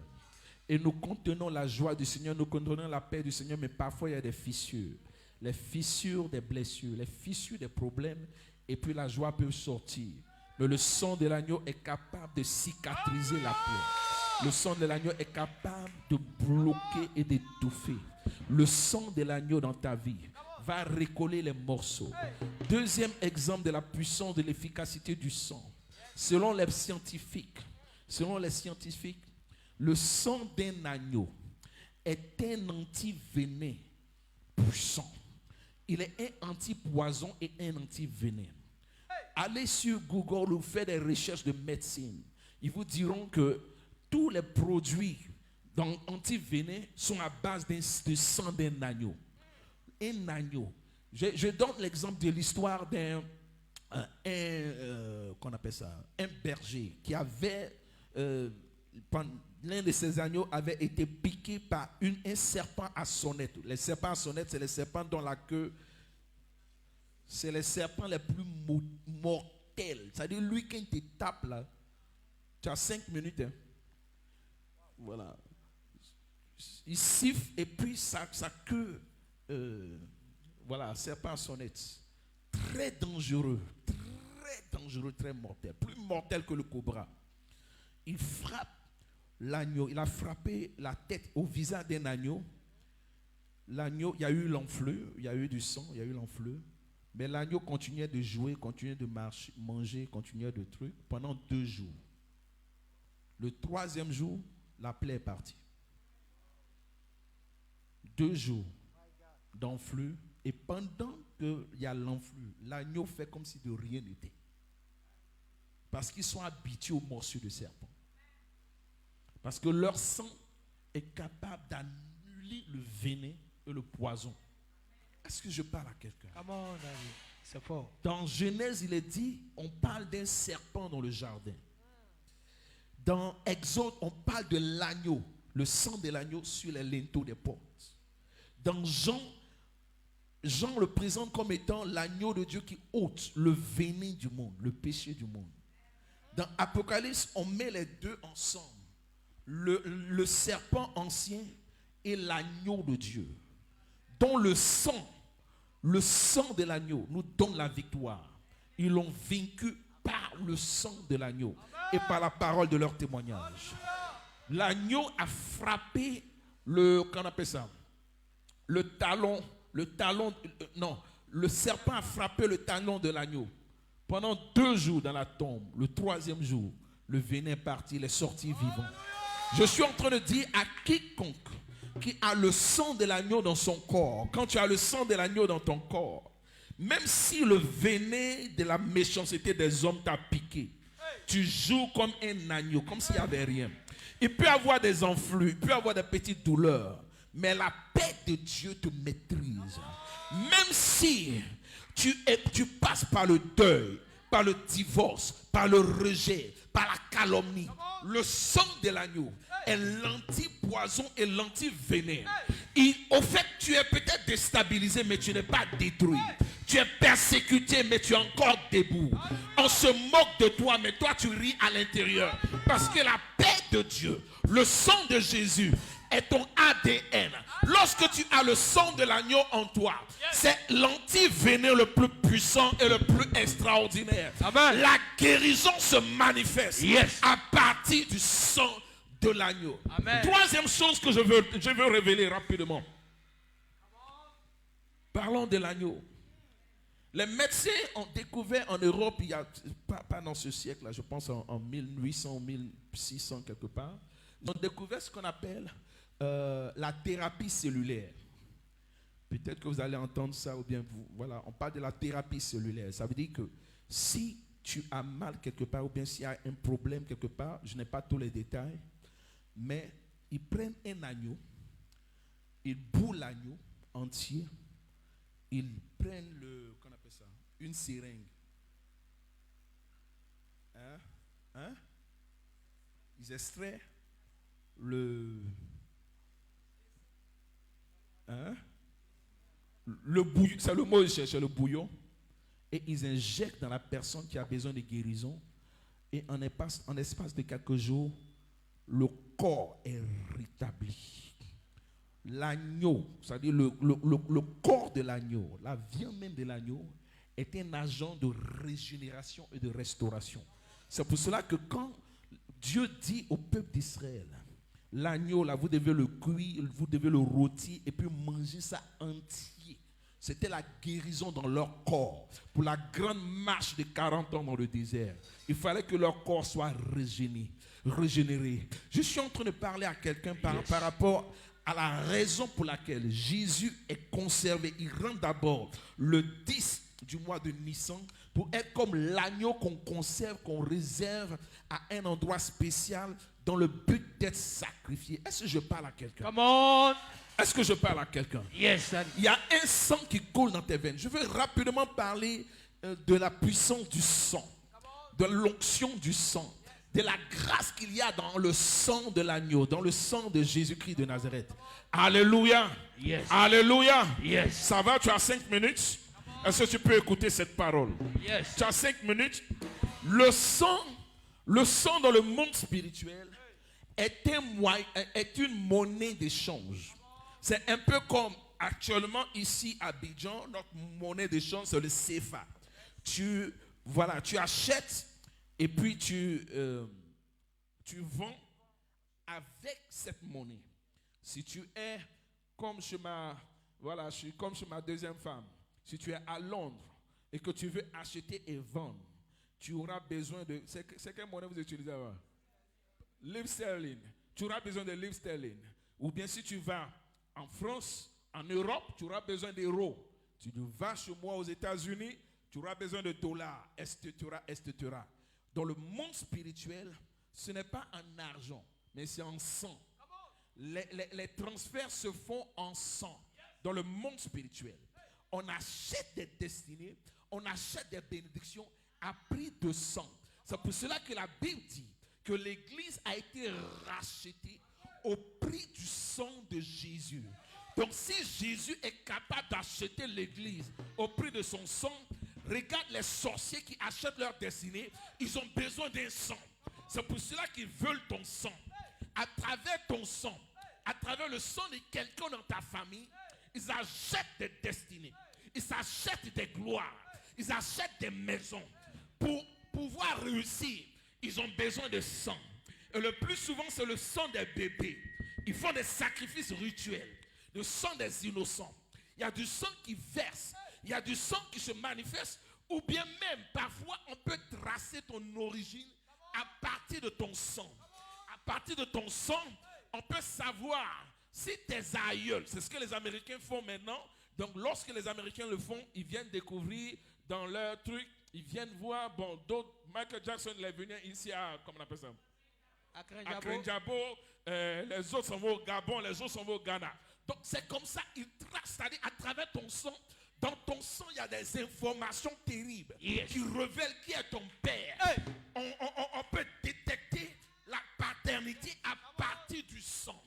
Et nous contenons la joie du Seigneur, nous contenons la paix du Seigneur, mais parfois il y a des fissures. Les fissures des blessures, les fissures des problèmes, et puis la joie peut sortir. Mais le sang de l'agneau est capable de cicatriser la plaie. Le sang de l'agneau est capable de bloquer et d'étouffer. Le sang de l'agneau dans ta vie va recoller les morceaux. Deuxième exemple de la puissance, de l'efficacité du sang. Selon les scientifiques, le sang d'un agneau est un antivenin puissant. Il est un antipoison et un antivenin. Allez sur Google ou faites des recherches de médecine. Ils vous diront que tous les produits antivenin sont à base de sang d'un agneau. Un agneau. Je donne l'exemple de l'histoire d'un qu'on appelle ça, un berger qui avait l'un de ces agneaux avait été piqué par un serpent à sonnette. Les serpents à sonnette, c'est les serpents dont la queue, c'est les serpents les plus mortels. C'est-à-dire, lui, quand il te tape là, tu as 5 minutes. Hein. Voilà. Il siffle et puis sa queue, voilà, serpent à sonnette. Très dangereux, très mortel. Plus mortel que le cobra. Il frappe l'agneau. Il a frappé la tête au visage d'un agneau. L'agneau, il y a eu l'enflure, il y a eu du sang, il y a eu l'enflure. Mais l'agneau continuait de jouer, continuait de marcher, manger, continuait de trucs pendant 2 jours. Le 3e jour, la plaie est partie. 2 jours d'enflure. Et pendant qu'il y a l'enflure, l'agneau fait comme si de rien n'était. Parce qu'ils sont habitués aux morsures de serpent. Parce que leur sang est capable d'annuler le venin et le poison. Est-ce que je parle à quelqu'un? C'est fort. Dans Genèse, il est dit, on parle d'un serpent dans le jardin. Dans Exode, on parle de l'agneau, le sang de l'agneau sur les linteaux des portes. Dans Jean le présente comme étant l'agneau de Dieu qui ôte le venin du monde, le péché du monde. Dans Apocalypse, on met les deux ensemble. Le serpent ancien et l'agneau de Dieu, dont le sang de l'agneau nous donne la victoire. Ils l'ont vaincu par le sang de l'agneau et par la parole de leur témoignage. L'agneau a frappé le serpent a frappé le talon de l'agneau. Pendant 2 jours dans la tombe, le 3e jour, le venin est parti, il est sorti vivant. Je suis en train de dire à quiconque qui a le sang de l'agneau dans son corps, quand tu as le sang de l'agneau dans ton corps, même si le venin de la méchanceté des hommes t'a piqué, tu joues comme un agneau, comme s'il n'y avait rien. Il peut y avoir des enflures, il peut y avoir des petites douleurs, mais la paix de Dieu te maîtrise. Même si tu passes par le deuil, par le divorce, par le rejet, par la calomnie, le sang de l'agneau est l'anti-poison et l'anti-venin. Au fait, tu es peut-être déstabilisé, mais tu n'es pas détruit. Tu es persécuté, mais tu es encore debout. On se moque de toi, mais toi tu ris à l'intérieur. Parce que la paix de Dieu, le sang de Jésus est ton ADN. Lorsque tu as le sang de l'agneau en toi, c'est l'anti-venin le plus puissant et le plus extraordinaire. Amen. La guérison se manifeste à partir du sang de l'agneau. Amen. 3e chose que je veux révéler rapidement. Parlons de l'agneau. Les médecins ont découvert en Europe, il y a, pas dans ce siècle-là, je pense en 1800, 1600 quelque part, ils ont découvert ce qu'on appelle la thérapie cellulaire. Peut-être que vous allez entendre ça ou bien voilà, on parle de la thérapie cellulaire. Ça veut dire que si tu as mal quelque part ou bien s'il y a un problème quelque part, je n'ai pas tous les détails, mais ils prennent un agneau, ils bouent l'agneau entier, ils prennent qu'on appelle ça, une seringue. Ils extraient le bouillon, c'est le mot que je cherchais, le bouillon, et ils injectent dans la personne qui a besoin de guérison, et en espace de quelques jours, le corps est rétabli. L'agneau, c'est-à-dire le corps de l'agneau, la viande même de l'agneau, est un agent de régénération et de restauration. C'est pour cela que quand Dieu dit au peuple d'Israël, l'agneau, là, vous devez le cuire, vous devez le rôtir et puis manger ça entier. C'était la guérison dans leur corps. Pour la grande marche de 40 ans dans le désert, il fallait que leur corps soit régénéré. Je suis en train de parler à quelqu'un par rapport à la raison pour laquelle Jésus est conservé. Il rentre d'abord le 10 du mois de Nissan pour être comme l'agneau qu'on conserve, qu'on réserve à un endroit spécial dans le but d'être sacrifié. Est-ce que je parle à quelqu'un? Come on. Est-ce que je parle à quelqu'un? Yes, Daddy. Il y a un sang qui coule dans tes veines. Je veux rapidement parler de la puissance du sang, de l'onction du sang. de la grâce qu'il y a dans le sang de l'agneau, dans le sang de Jésus-Christ de Nazareth. Alléluia. Yes. Alléluia. Yes. Ça va, tu as 5 minutes? Est-ce que tu peux écouter cette parole? Yes. Tu as 5 minutes. Le sang dans le monde spirituel est une monnaie d'échange. C'est un peu comme actuellement ici à Abidjan, notre monnaie d'échange c'est le CFA. Tu achètes et puis tu vends avec cette monnaie. Si tu es comme chez je suis comme chez ma deuxième femme. Si tu es à Londres et que tu veux acheter et vendre, tu auras besoin de... C'est quelle monnaie vous utilisez avant? Livre sterling. Tu auras besoin de livre sterling. Ou bien si tu vas en France, en Europe, tu auras besoin d'euros. Tu vas chez moi aux États-Unis, tu auras besoin de dollars, etc. Dans le monde spirituel, ce n'est pas en argent, mais c'est en sang. Les transferts se font en sang. Dans le monde spirituel, on achète des destinées, on achète des bénédictions à prix de sang. C'est pour cela que la Bible dit que l'Église a été rachetée au prix du sang de Jésus. Donc si Jésus est capable d'acheter l'Église au prix de son sang, regarde les sorciers qui achètent leur destinée, ils ont besoin d'un sang. C'est pour cela qu'ils veulent ton sang. À travers ton sang, à travers le sang de quelqu'un dans ta famille, ils achètent des destinées, ils achètent des gloires, ils achètent des maisons. Pour pouvoir réussir, ils ont besoin de sang. Et le plus souvent, c'est le sang des bébés. Ils font des sacrifices rituels. Le sang des innocents. Il y a du sang qui verse. Il y a du sang qui se manifeste. Ou bien même, parfois, on peut tracer ton origine à partir de ton sang. À partir de ton sang, on peut savoir si tes aïeuls, c'est ce que les Américains font maintenant. Donc, lorsque les Américains le font, ils viennent découvrir dans leur truc, ils viennent voir, d'autres, Michael Jackson il est venu ici à, comment on appelle ça? À Krenjabo, les autres s'en vont au Gabon, les autres s'en vont au Ghana. Donc c'est comme ça, ils tracent, c'est-à-dire à travers ton sang. Dans ton sang, il y a des informations terribles qui révèlent qui est ton père. Hey. On peut détecter la paternité à partir du sang.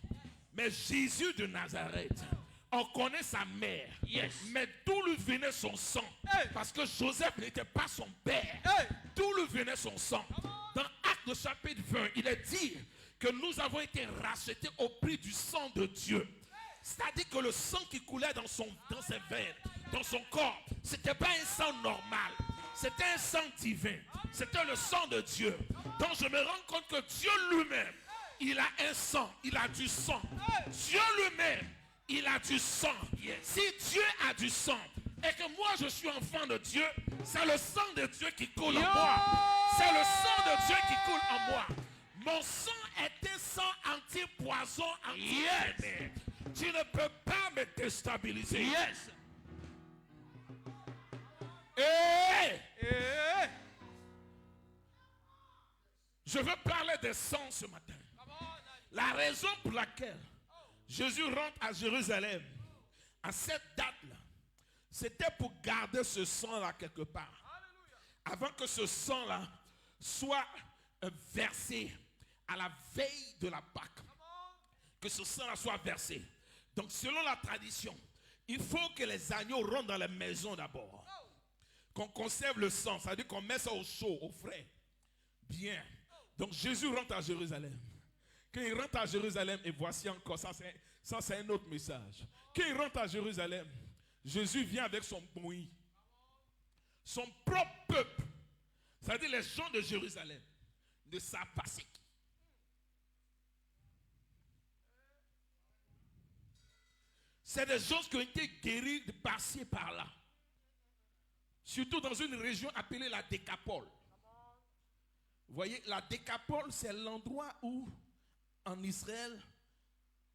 Mais Jésus de Nazareth, on connaît sa mère. Yes. Mais d'où lui venait son sang? Hey. Parce que Joseph n'était pas son père. Hey. D'où lui venait son sang? Dans Actes chapitre 20, il est dit que nous avons été rachetés au prix du sang de Dieu. C'est-à-dire que le sang qui coulait dans ses veines, dans son corps, ce n'était pas un sang normal. C'était un sang divin. C'était le sang de Dieu. Donc je me rends compte que Dieu lui-même, il a un sang, il a du sang. Dieu lui-même, il a du sang. Si Dieu a du sang et que moi je suis enfant de Dieu, c'est le sang de Dieu qui coule en moi. C'est le sang de Dieu qui coule en moi. Mon sang est un sang anti-poison, anti-venin. Tu ne peux pas me déstabiliser. Yes. Je veux parler des sangs ce matin. La raison pour laquelle Jésus rentre à Jérusalem à cette date-là, c'était pour garder ce sang-là quelque part. Avant que ce sang-là soit versé à la veille de la Pâque. Que ce sang-là soit versé. Donc selon la tradition, il faut que les agneaux rentrent dans la maison d'abord. Qu'on conserve le sang, ça veut dire qu'on met ça au chaud, au frais. Bien. Donc Jésus rentre à Jérusalem. Quand il rentre à Jérusalem, et voici encore, ça c'est un autre message. Quand il rentre à Jérusalem, Jésus vient avec son bruit. Son propre peuple. C'est-à-dire les gens de Jérusalem ne savent pas c'est qui. C'est des gens qui ont été guéris de par-ci et par-là. Surtout dans une région appelée la Décapole. Vous voyez, la Décapole, c'est l'endroit où, en Israël,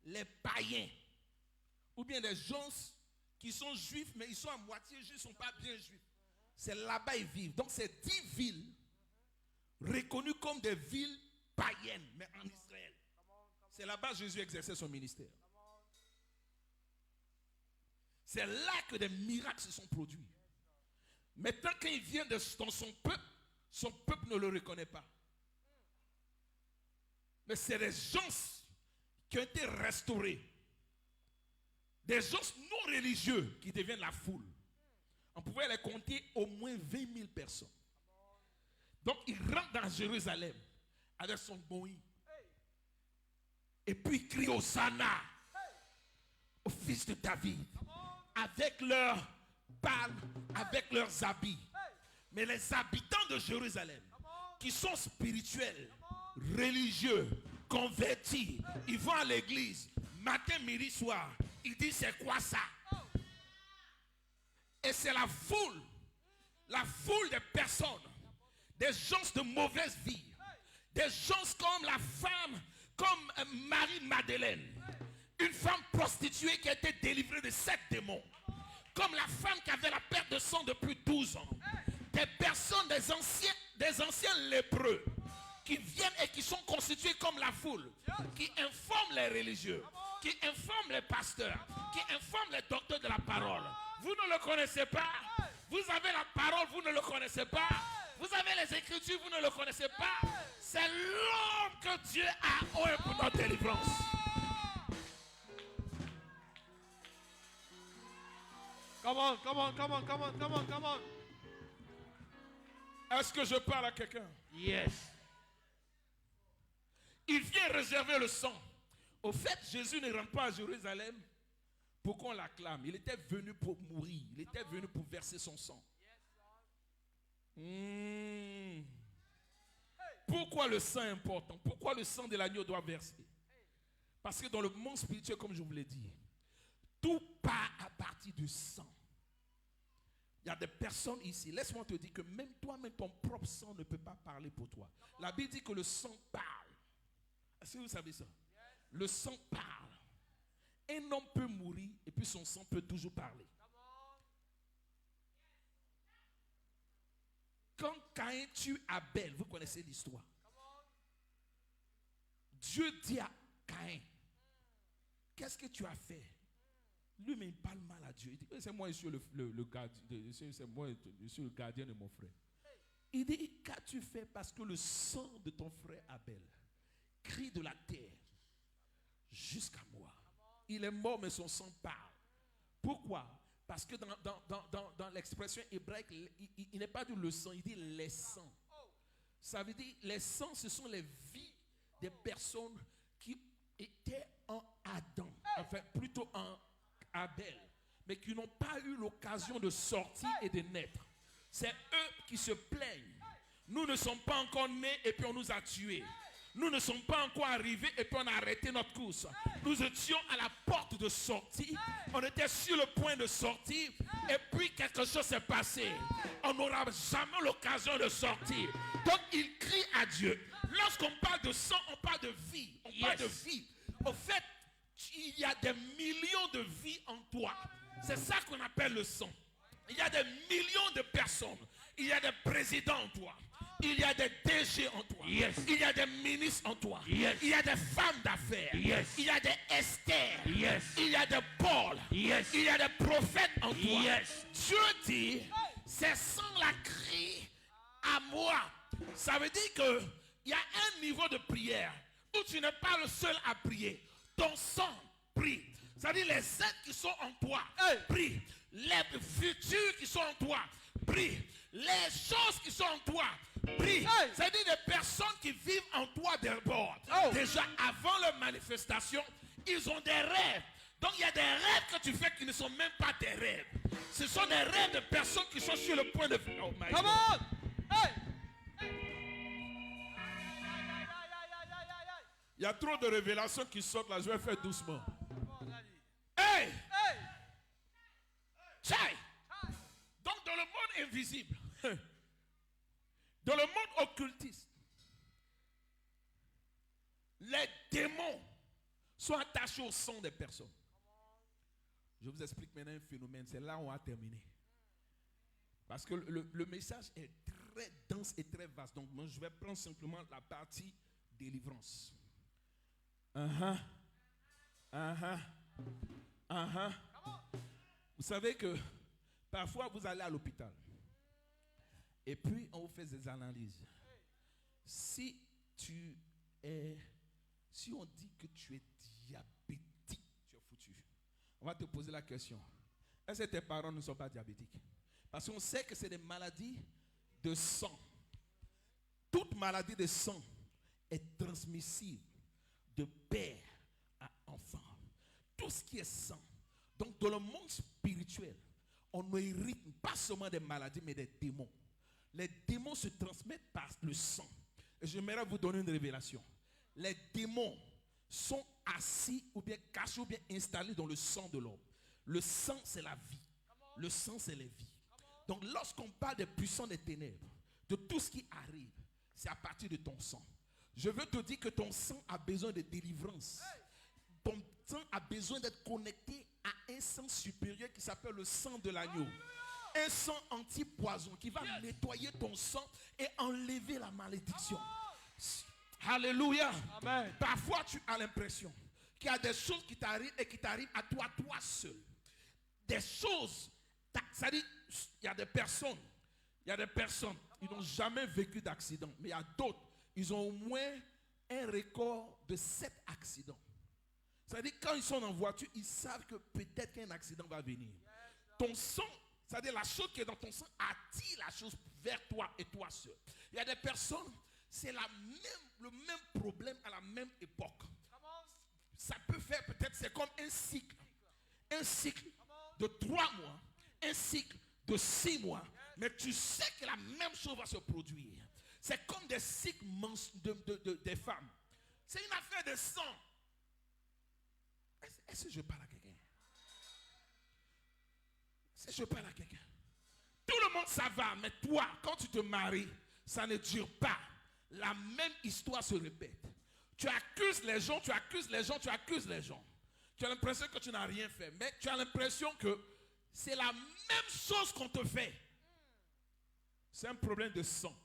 les païens, ou bien les gens qui sont juifs, mais ils sont à moitié juifs, ils ne sont pas bien juifs. C'est là-bas ils vivent. Donc c'est 10 villes reconnues comme des villes païennes, mais en Israël. C'est là-bas que Jésus exerçait son ministère. C'est là que des miracles se sont produits. Maintenant, quand il vient dans son peuple ne le reconnaît pas. Mais c'est des gens qui ont été restaurés. Des gens non religieux qui deviennent la foule. On pouvait les compter au moins 20 000 personnes. Donc il rentre dans Jérusalem avec son boï. Et puis il crie Hosanna au fils de David. Avec leurs palmes, avec leurs habits. Mais les habitants de Jérusalem, qui sont spirituels, religieux, convertis, ils vont à l'église, matin, midi, soir. Ils disent c'est quoi ça? Et c'est la foule des personnes, des gens de mauvaise vie, des gens comme la femme, comme Marie-Madeleine, une femme prostituée qui a été délivrée de 7 démons, comme la femme qui avait la perte de sang depuis 12 ans, des personnes, des anciens lépreux, qui viennent et qui sont constitués comme la foule, qui informent les religieux, qui informent les pasteurs, qui informent les docteurs de la parole. Vous ne le connaissez pas. Vous avez la parole, vous ne le connaissez pas. Vous avez les Écritures, vous ne le connaissez pas. C'est l'homme que Dieu a oué pour notre délivrance. Come on, come on, come on, come on, come on, come on. Est-ce que je parle à quelqu'un? Yes. Il vient réserver le sang. Au fait, Jésus ne rentre pas à Jérusalem pour qu'on l'acclame. Il était venu pour mourir. Il était venu pour verser son sang. Pourquoi le sang est important? Pourquoi le sang de l'agneau doit verser? Parce que dans le monde spirituel, comme je vous l'ai dit, tout part à partir du sang. Il y a des personnes ici, laisse-moi te dire que même toi-même, ton propre sang ne peut pas parler pour toi. La Bible dit que le sang parle. Est-ce que vous savez ça? Le sang parle. Un homme peut mourir et puis son sang peut toujours parler. Quand Caïn tue Abel, vous connaissez l'histoire. Dieu dit à Caïn, qu'est-ce que tu as fait? Lui, mais il parle mal à Dieu. Il dit, c'est moi, je suis le gardien, je suis le gardien de mon frère. Il dit, qu'as-tu fait? Parce que le sang de ton frère Abel crie de la terre jusqu'à moi. Il est mort, mais son sang parle. Pourquoi? Parce que dans l'expression hébraïque, il n'est pas dit le sang, il dit les sangs. Ça veut dire, les sangs, ce sont les vies des personnes qui étaient en Adam. Enfin, plutôt en Abel. Mais qui n'ont pas eu l'occasion de sortir et de naître. C'est eux qui se plaignent. Nous ne sommes pas encore nés et puis on nous a tués. Nous ne sommes pas encore arrivés et puis on a arrêté notre course. Nous étions à la porte de sortie. On était sur le point de sortir. Et puis quelque chose s'est passé. On n'aura jamais l'occasion de sortir. Donc il crie à Dieu. Lorsqu'on parle de sang, on parle de vie. On parle de vie. Au fait, il y a des millions de vies en toi. C'est ça qu'on appelle le sang. Il y a des millions de personnes. Il y a des présidents en toi. Il y a des DG en toi. Yes. Il y a des ministres en toi. Yes. Il y a des femmes d'affaires. Yes. Il y a des Esther. Yes. Il y a des Paul. Yes. Il y a des prophètes en toi. Yes. Dieu dit, c'est sans la crie à moi. Ça veut dire que il y a un niveau de prière où tu n'es pas le seul à prier. Ton sang prie. C'est-à-dire les êtres qui sont en toi, prie. Les futurs qui sont en toi, prie. Les choses qui sont en toi, prie. C'est-à-dire des personnes qui vivent en toi d'abord. Déjà avant leur manifestation, ils ont des rêves. Donc il y a des rêves que tu fais qui ne sont même pas des rêves. Ce sont des rêves de personnes qui sont sur le point de... Oh my God. Come on! Hey! Il y a trop de révélations qui sortent là, je vais faire doucement. Hey! Hey! Tchai! Donc dans le monde invisible, dans le monde occultiste, les démons sont attachés au sang des personnes. Je vous explique maintenant un phénomène, c'est là où on a terminé. Parce que le message est très dense et très vaste. Donc moi je vais prendre simplement la partie délivrance. Vous savez que parfois vous allez à l'hôpital et puis on vous fait des analyses. Si tu es Si on dit que tu es diabétique, tu es foutu. On va te poser la question. Est-ce que tes parents ne sont pas diabétiques? Parce qu'on sait que c'est des maladies de sang. Toute maladie de sang est transmissible de père à enfant. Tout ce qui est sang. Donc dans le monde spirituel, on ne hérite pas seulement des maladies, mais des démons. Les démons se transmettent par le sang. Et j'aimerais vous donner une révélation. Les démons sont assis ou bien cachés ou bien installés dans le sang de l'homme. Le sang, c'est la vie. Le sang, c'est les vies. Donc lorsqu'on parle des puissants des ténèbres, de tout ce qui arrive, c'est à partir de ton sang. Je veux te dire que ton sang a besoin de délivrance. Ton sang a besoin d'être connecté à un sang supérieur qui s'appelle le sang de l'agneau. Un sang anti-poison qui va nettoyer ton sang et enlever la malédiction. Alléluia. Amen. Parfois tu as l'impression qu'il y a des choses qui t'arrivent et qui t'arrivent à toi seul. Des choses, c'est-à-dire, il y a des personnes, ils n'ont jamais vécu d'accident, mais il y a d'autres, ils ont au moins un record de 7 accidents. C'est-à-dire, quand ils sont en voiture, ils savent que peut-être qu'un accident va venir. Ton sang, c'est-à-dire la chose qui est dans ton sang attire la chose vers toi et toi seul. Il y a des personnes, c'est le même problème à la même époque. Ça peut faire peut-être, c'est comme un cycle. Un cycle de 3 mois, un cycle de 6 mois. Mais tu sais que la même chose va se produire. C'est comme des cycles des femmes. C'est une affaire de sang. Est-ce que je parle à quelqu'un? Est-ce que je parle à quelqu'un? Tout le monde ça va, mais toi, quand tu te maries, ça ne dure pas. La même histoire se répète. Tu accuses les gens, tu accuses les gens, tu accuses les gens. Tu as l'impression que tu n'as rien fait, mais tu as l'impression que c'est la même chose qu'on te fait. C'est un problème de sang.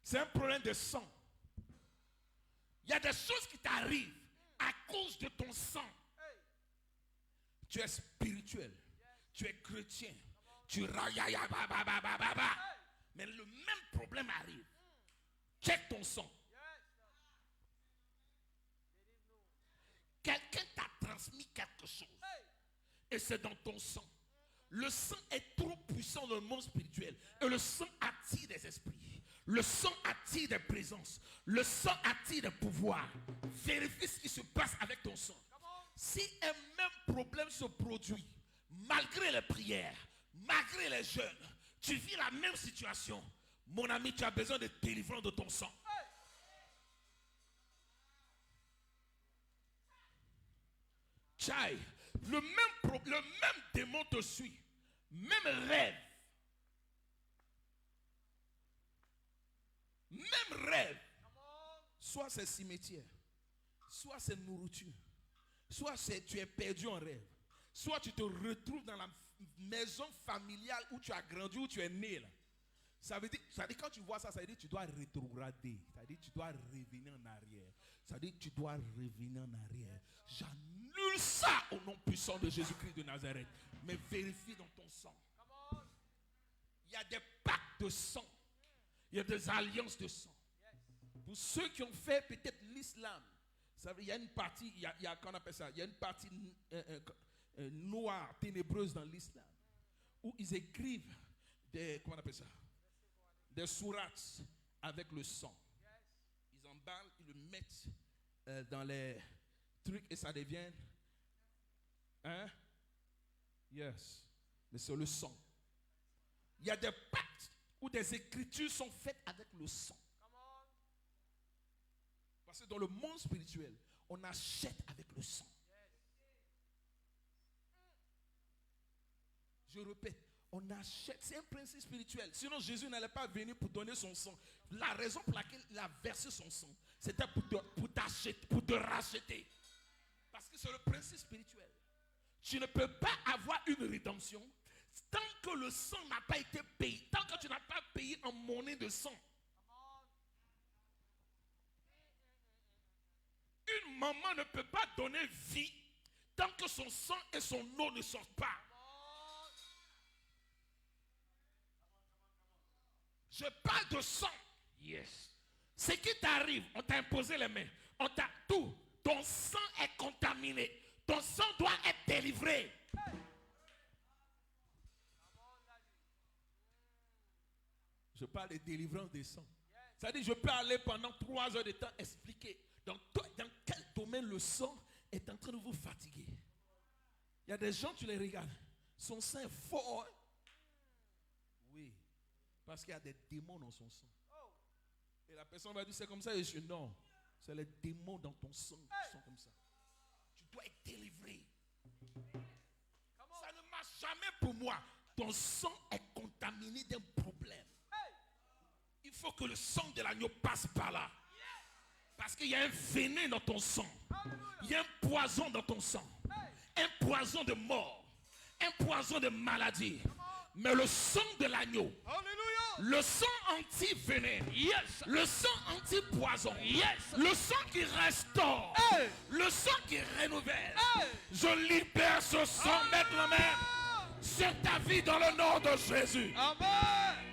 C'est un problème de sang. Il y a des choses qui t'arrivent à cause de ton sang. Tu es spirituel, tu es chrétien, tu rayaya ba ba ba ba ba ba. Mais le même problème arrive. Check ton sang. Quelqu'un t'a transmis quelque chose. Et c'est dans ton sang. Le sang est trop puissant dans le monde spirituel. Et le sang attire des esprits. Le sang attire des présences. Le sang attire des pouvoirs. Vérifie ce qui se passe avec ton sang. Si un même problème se produit, malgré les prières, malgré les jeûnes, tu vis la même situation, mon ami, tu as besoin de délivrance de ton sang. Tchaï, le même démon te suit, même rêve. Même rêve. Soit c'est cimetière, soit c'est nourriture, soit tu es perdu en rêve, soit tu te retrouves dans la maison familiale où tu as grandi, où tu es né là. Ça veut dire quand tu vois ça, ça veut dire que tu dois rétrograder. Ça veut dire que tu dois revenir en arrière. Ça veut dire que tu dois revenir en arrière. J'annule ça au nom puissant de Jésus-Christ de Nazareth. Mais vérifie dans ton sang. Il y a des pactes de sang. Il y a des alliances de sang. Pour ceux qui ont fait peut-être l'islam, il y a une partie, il y a qu'on appelle ça, il y a une partie noire, ténébreuse dans l'islam, où ils écrivent comment on appelle ça? Des sourates avec le sang. Ils emballent, ils le mettent dans les trucs et ça devient. Hein? Yes. Mais c'est le sang. Il y a des pactes où des écritures sont faites avec le sang. Parce que dans le monde spirituel, on achète avec le sang. Je répète. On achète, c'est un principe spirituel. Sinon, Jésus n'allait pas venir pour donner son sang. La raison pour laquelle il a versé son sang, c'était pour te racheter. Parce que c'est le principe spirituel. Tu ne peux pas avoir une rédemption tant que le sang n'a pas été payé, tant que tu n'as pas payé en monnaie de sang. Une maman ne peut pas donner vie tant que son sang et son eau ne sortent pas. Je parle de sang. Yes. Ce qui t'arrive, on t'a imposé les mains. On t'a tout. Ton sang est contaminé. Ton sang doit être délivré. Je parle de délivrance des sangs. C'est-à-dire, je peux aller pendant 3 heures de temps expliquer dans quel domaine le sang est en train de vous fatiguer. Il y a des gens, tu les regardes, son sang est fort. Hein? Oui, parce qu'il y a des démons dans son sang. Et la personne va dire, c'est comme ça. Et je dis, non, c'est les démons dans ton sang qui sont comme ça. Tu dois être délivré. Ça ne marche jamais pour moi. Ton sang est contaminé d'un problème. Il faut que le sang de l'agneau passe par là. Parce qu'il y a un venin dans ton sang. Il y a un poison dans ton sang. Un poison de mort. Un poison de maladie. Mais le sang de l'agneau, le sang anti-venin, le sang anti-poison, le sang qui restaure, le sang qui renouvelle. Je libère ce sang maintenant sur ta vie dans le nom de Jésus. Amen.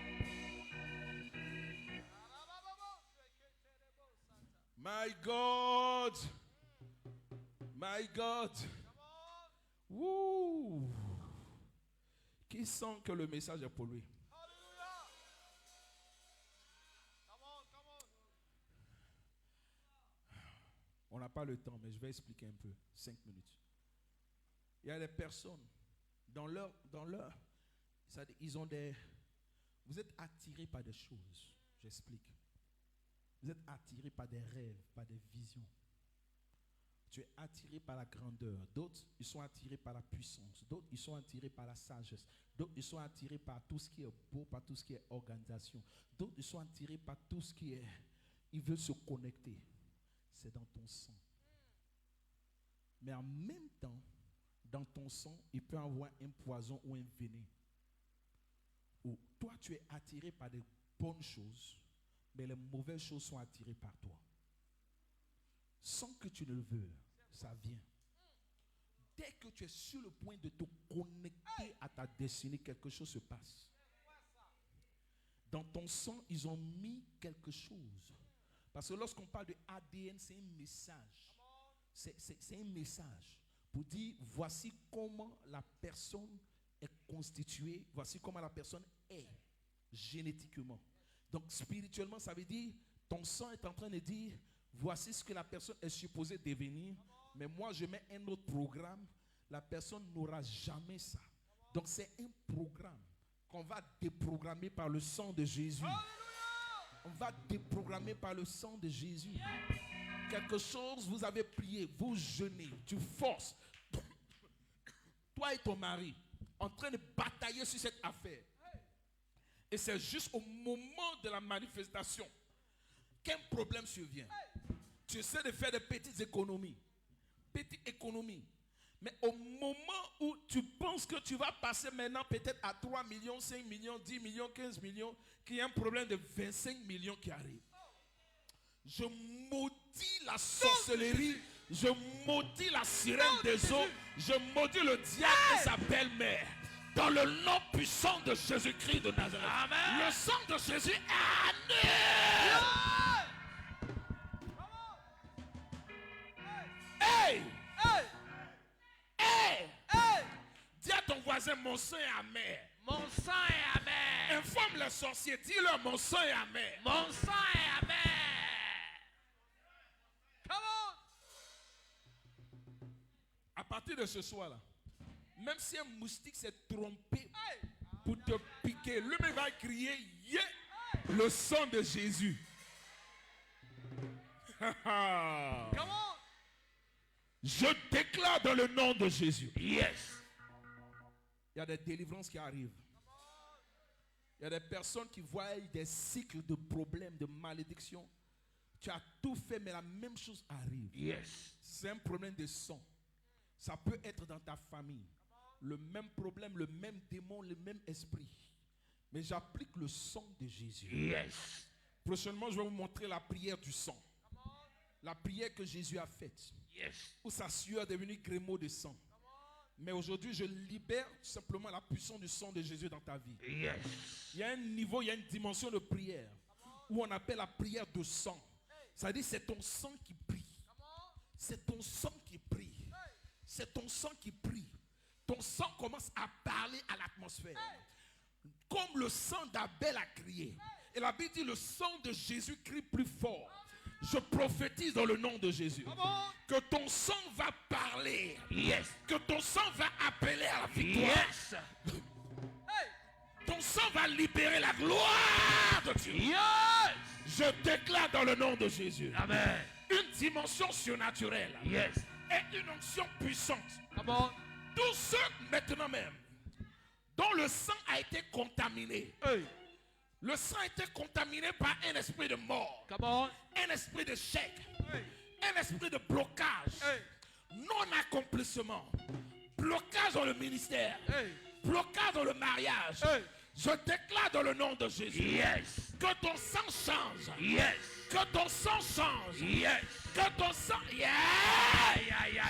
My God. My God. Woo. Qui sent que le message est pour lui? On n'a pas le temps, mais je vais expliquer un peu. 5 minutes. Il y a des personnes, dans leur, ils ont des... Vous êtes attirés par des choses. J'explique. Vous êtes attirés par des rêves, par des visions. Tu es attiré par la grandeur. D'autres, ils sont attirés par la puissance. D'autres, ils sont attirés par la sagesse. D'autres, ils sont attirés par tout ce qui est beau, par tout ce qui est organisation. D'autres, ils sont attirés par tout ce qui est... Ils veulent se connecter. C'est dans ton sang. Mais en même temps, dans ton sang, il peut y avoir un poison ou un venin. Ou toi, tu es attiré par des bonnes choses, mais les mauvaises choses sont attirées par toi. Sans que tu ne le veuilles, ça vient. Dès que tu es sur le point de te connecter à ta destinée, quelque chose se passe. Dans ton sang, ils ont mis quelque chose. Parce que lorsqu'on parle de ADN, c'est un message. C'est un message pour dire voici comment la personne est constituée, voici comment la personne est génétiquement. Donc spirituellement, ça veut dire ton sang est en train de dire voici ce que la personne est supposée devenir, mais moi je mets un autre programme, la personne n'aura jamais ça. Donc c'est un programme qu'on va déprogrammer par le sang de Jésus. On va déprogrammer par le sang de Jésus. Quelque chose, vous avez prié, vous jeûnez, tu forces. Toi et ton mari, en train de batailler sur cette affaire. Et c'est juste au moment de la manifestation qu'un problème survient. Tu essaies de faire des petites économies. Petites économies. Mais au moment où tu penses que tu vas passer maintenant peut-être à 3 millions, 5 millions, 10 millions, 15 millions, qu'il y a un problème de 25 millions qui arrive. Je maudis la sorcellerie, je maudis la sirène des eaux, je maudis le diable et sa belle-mère. Dans le nom puissant de Jésus-Christ de Nazareth. Amen. Le sang de Jésus annule. Hey! Hey! Hey! Hey! Dis à ton voisin, mon sang est amer. Mon sang est amer. Informe les sorciers, dis-leur, mon sang est amer. Mon sang est amer. Come on. À partir de ce soir-là, même si un moustique s'est trompé pour te piquer, lui-même va crier, yeah, le sang de Jésus. Come on. Je déclare dans le nom de Jésus. Yes. Il y a des délivrances qui arrivent. Il y a des personnes qui voient des cycles de problèmes, de malédictions. Tu as tout fait, mais la même chose arrive. Yes. C'est un problème de sang. Ça peut être dans ta famille. Le même problème, le même démon, le même esprit. Mais j'applique le sang de Jésus. Yes. Prochainement, je vais vous montrer la prière du sang. La prière que Jésus a faite. Yes. Où sa sueur est devenue grémeau de sang. Mais aujourd'hui, je libère simplement la puissance du sang de Jésus dans ta vie. Yes. Il y a un niveau, il y a une dimension de prière où on appelle la prière de sang. Ça veut dire c'est ton sang qui prie. C'est ton sang qui prie. C'est ton sang qui prie. Ton sang commence à parler à l'atmosphère. Comme le sang d'Abel a crié. Et la Bible dit le sang de Jésus crie plus fort. Je prophétise dans le nom de Jésus que ton sang va parler. Yes. Que ton sang va appeler à la victoire. Yes. Ton sang va libérer la gloire de Dieu. Yes. Je déclare dans le nom de Jésus Amen. une dimension surnaturelle Yes. et une onction puissante. Come on. Tous ceux maintenant même dont le sang a été contaminé. Hey. Le sang a été contaminé par un esprit de mort, Come on. un esprit d'échec, Hey. un esprit de blocage, Hey. non-accomplissement, blocage dans le ministère, Hey. blocage dans le mariage. Hey. Je déclare dans le nom de Jésus Yes. que ton sang change, Yes. que ton sang change, Yes. que ton sang... Yeah!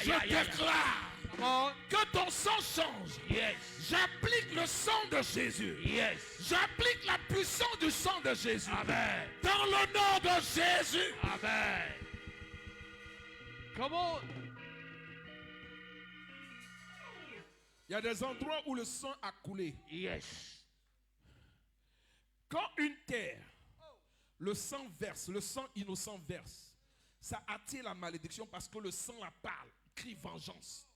Je déclare Come on. que ton sang change. Yes. J'applique le sang de Jésus. Yes. J'applique la puissance du sang de Jésus. Amen. Dans le nom de Jésus. Amen. Come on. Il y a des endroits où le sang a coulé. Yes. Quand une terre, le sang verse, le sang innocent verse, ça attire la malédiction parce que le sang la parle, crie vengeance.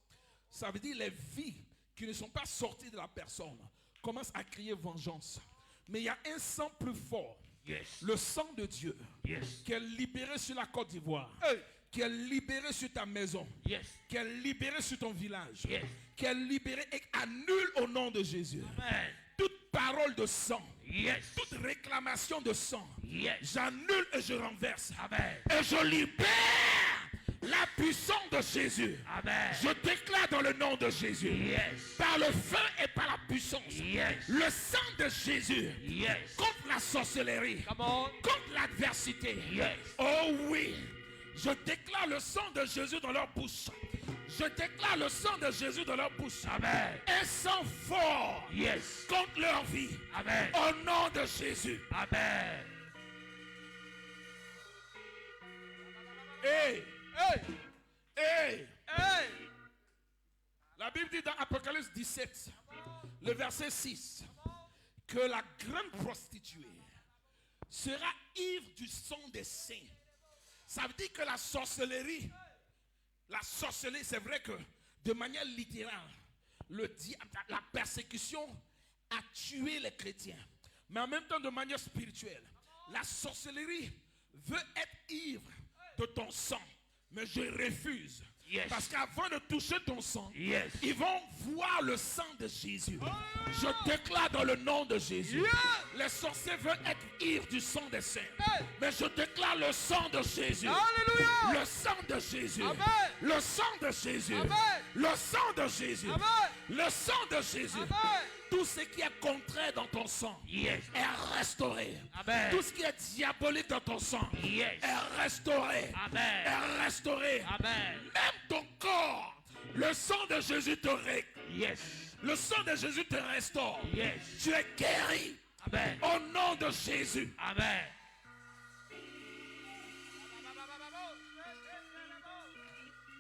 Ça veut dire les vies qui ne sont pas sorties de la personne commencent à crier vengeance. Mais il y a un sang plus fort, Yes. le sang de Dieu, Yes. qui est libéré sur la Côte d'Ivoire, Hey. qui est libéré sur ta maison, Yes. qui est libéré sur ton village, Yes. qui est libéré et annule au nom de Jésus. Amen. Toute parole de sang, Yes. toute réclamation de sang, Yes. j'annule et je renverse. Amen. Et je libère la puissance de Jésus. Amen. Je déclare dans le nom de Jésus, Yes. par le feu et par la puissance, Yes. le sang de Jésus Yes. contre la sorcellerie, Come on. contre l'adversité. Yes. Oh oui, je déclare le sang de Jésus dans leur bouche. Je déclare le sang de Jésus dans leur bouche. Amen. Un sang fort Yes. contre leur vie. Amen. Au nom de Jésus. Amen. Hey, Hey. hey. Hey. La Bible dit dans Apocalypse 17, le verset 6, que la grande prostituée sera ivre du sang des saints. Ça veut dire que la sorcellerie, c'est vrai que de manière littérale, la persécution a tué les chrétiens. Mais en même temps, de manière spirituelle, la sorcellerie veut être ivre de ton sang. Mais je refuse. Yes. Parce qu'avant de toucher ton sang, Yes. ils vont voir le sang de Jésus. Je déclare dans le nom de Jésus. Les sorciers veulent être ivres du sang des saints. Mais je déclare le sang de Jésus. Alléluia. Le sang de Jésus. Amen. Le sang de Jésus. Amen. Le sang de Jésus. Amen. Le sang de Jésus. Amen. Tout ce qui est contraire dans ton sang Yes. est restauré. Amen. Tout ce qui est diabolique dans ton sang Yes. est restauré. Amen. Est restauré. Amen. Même ton corps, le sang de Jésus te règle. Yes. Le sang de Jésus te restaure. Yes. Tu es guéri Amen. au nom de Jésus. Amen.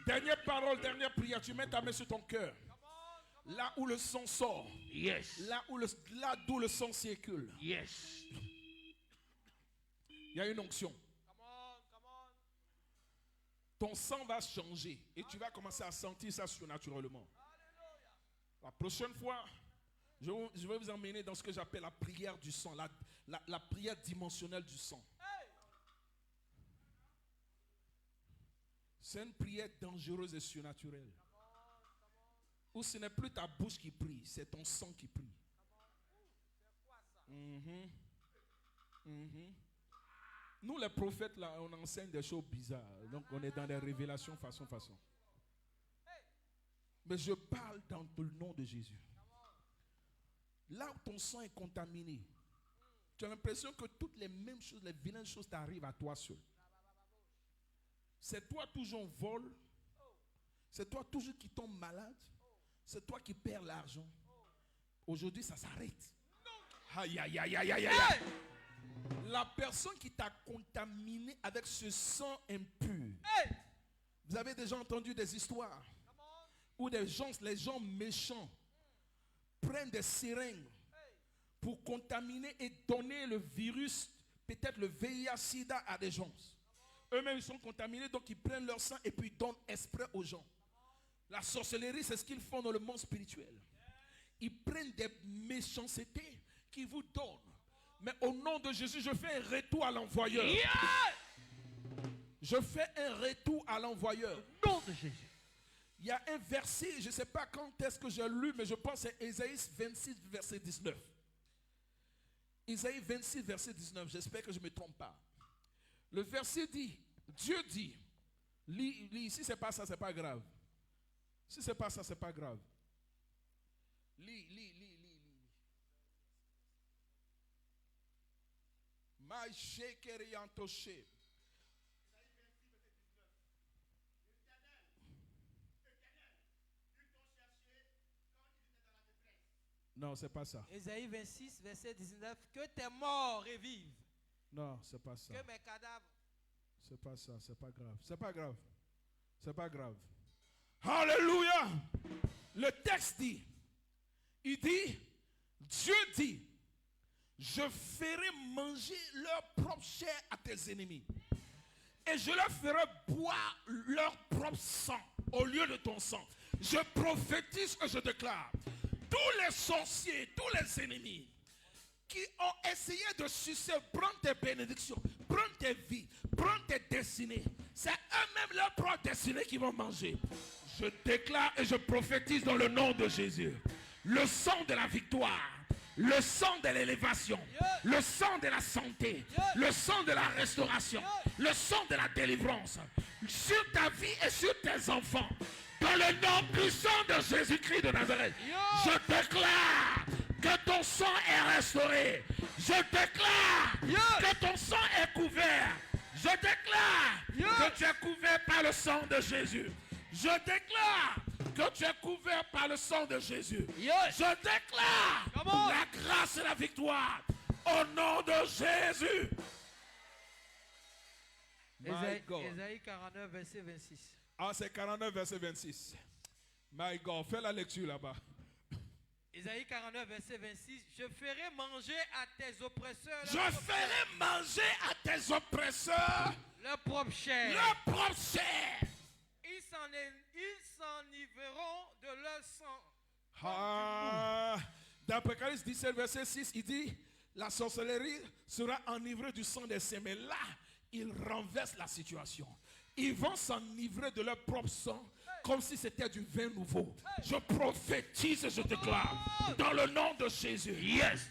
Dernière parole, dernière prière. Tu mets ta main sur ton cœur. Là où le sang sort, Yes. là d'où le sang circule, Yes. il y a une onction. Ton sang va changer et tu vas commencer à sentir ça surnaturellement. La prochaine fois, je vais vous emmener dans ce que j'appelle la prière du sang, la prière dimensionnelle du sang. C'est une prière dangereuse et surnaturelle. Où ce n'est plus ta bouche qui prie, c'est ton sang qui prie. Nous les prophètes là, on enseigne des choses bizarres. Donc on est dans des révélations façon. Mais je parle dans le nom de Jésus. Là où ton sang est contaminé, tu as l'impression que toutes les mêmes choses, les vilaines choses t'arrivent à toi seul. C'est toi toujours en vol. C'est toi toujours qui tombe malade. C'est toi qui perds l'argent. Aujourd'hui, ça s'arrête. Aïe, aïe, aïe, aïe, aïe, aïe. La personne qui t'a contaminé avec ce sang impur. Vous avez déjà entendu des histoires où les gens méchants prennent des seringues pour contaminer et donner le virus, peut-être le VIH-Sida à des gens. Eux-mêmes ils sont contaminés, donc ils prennent leur sang et puis ils donnent exprès aux gens. La sorcellerie, c'est ce qu'ils font dans le monde spirituel. Ils prennent des méchancetés qu'ils vous donnent. Mais au nom de Jésus, je fais un retour à l'envoyeur. Je fais un retour à l'envoyeur. Au nom de Jésus. Il y a un verset, je ne sais pas quand est-ce que j'ai lu, mais je pense que c'est Ésaïe 26, verset 19. Ésaïe 26, verset 19, j'espère que je ne me trompe pas. Le verset dit, Dieu dit, lis, si ce n'est pas ça, ce n'est pas grave. Si ce n'est pas ça, ce n'est pas grave. Lis. Ma shekeriantoshe. Non, c'est pas ça. Ésaïe 26, verset 19. Que tes morts revivent. Non, c'est pas ça. Que mes cadavres. C'est pas ça, c'est pas grave. C'est pas grave. C'est pas grave. Alléluia. Le texte dit, il dit, Dieu dit, je ferai manger leur propre chair à tes ennemis. Et je leur ferai boire leur propre sang au lieu de ton sang. Je prophétise et je déclare, tous les sorciers, tous les ennemis qui ont essayé de sucer, prendre tes bénédictions, prendre tes vies, prendre tes destinées, c'est eux-mêmes leur propre destinée qui vont manger. Je déclare et je prophétise dans le nom de Jésus. Le sang de la victoire, le sang de l'élévation, le sang de la santé, le sang de la restauration, le sang de la délivrance sur ta vie et sur tes enfants. Dans le nom puissant de Jésus-Christ de Nazareth, je déclare que ton sang est restauré. Je déclare que ton sang est couvert. Je déclare que tu es couvert par le sang de Jésus. Je déclare que tu es couvert par le sang de Jésus. Je déclare la grâce et la victoire au nom de Jésus. Ésaïe 49, verset 26. Ah, c'est 49, verset 26. My God, fais la lecture là-bas. Ésaïe 49, verset 26. Je ferai manger à tes oppresseurs. Je ferai manger à tes oppresseurs leur propre chair. Leur propre chair. Ils s'enivreront de leur sang. Ah, dans Apocalypse 17, verset 6, il dit, la sorcellerie sera enivrée du sang des saints. Mais là, il renverse la situation. Ils vont s'enivrer de leur propre sang comme si c'était du vin nouveau. Je prophétise et je déclare dans le nom de Jésus.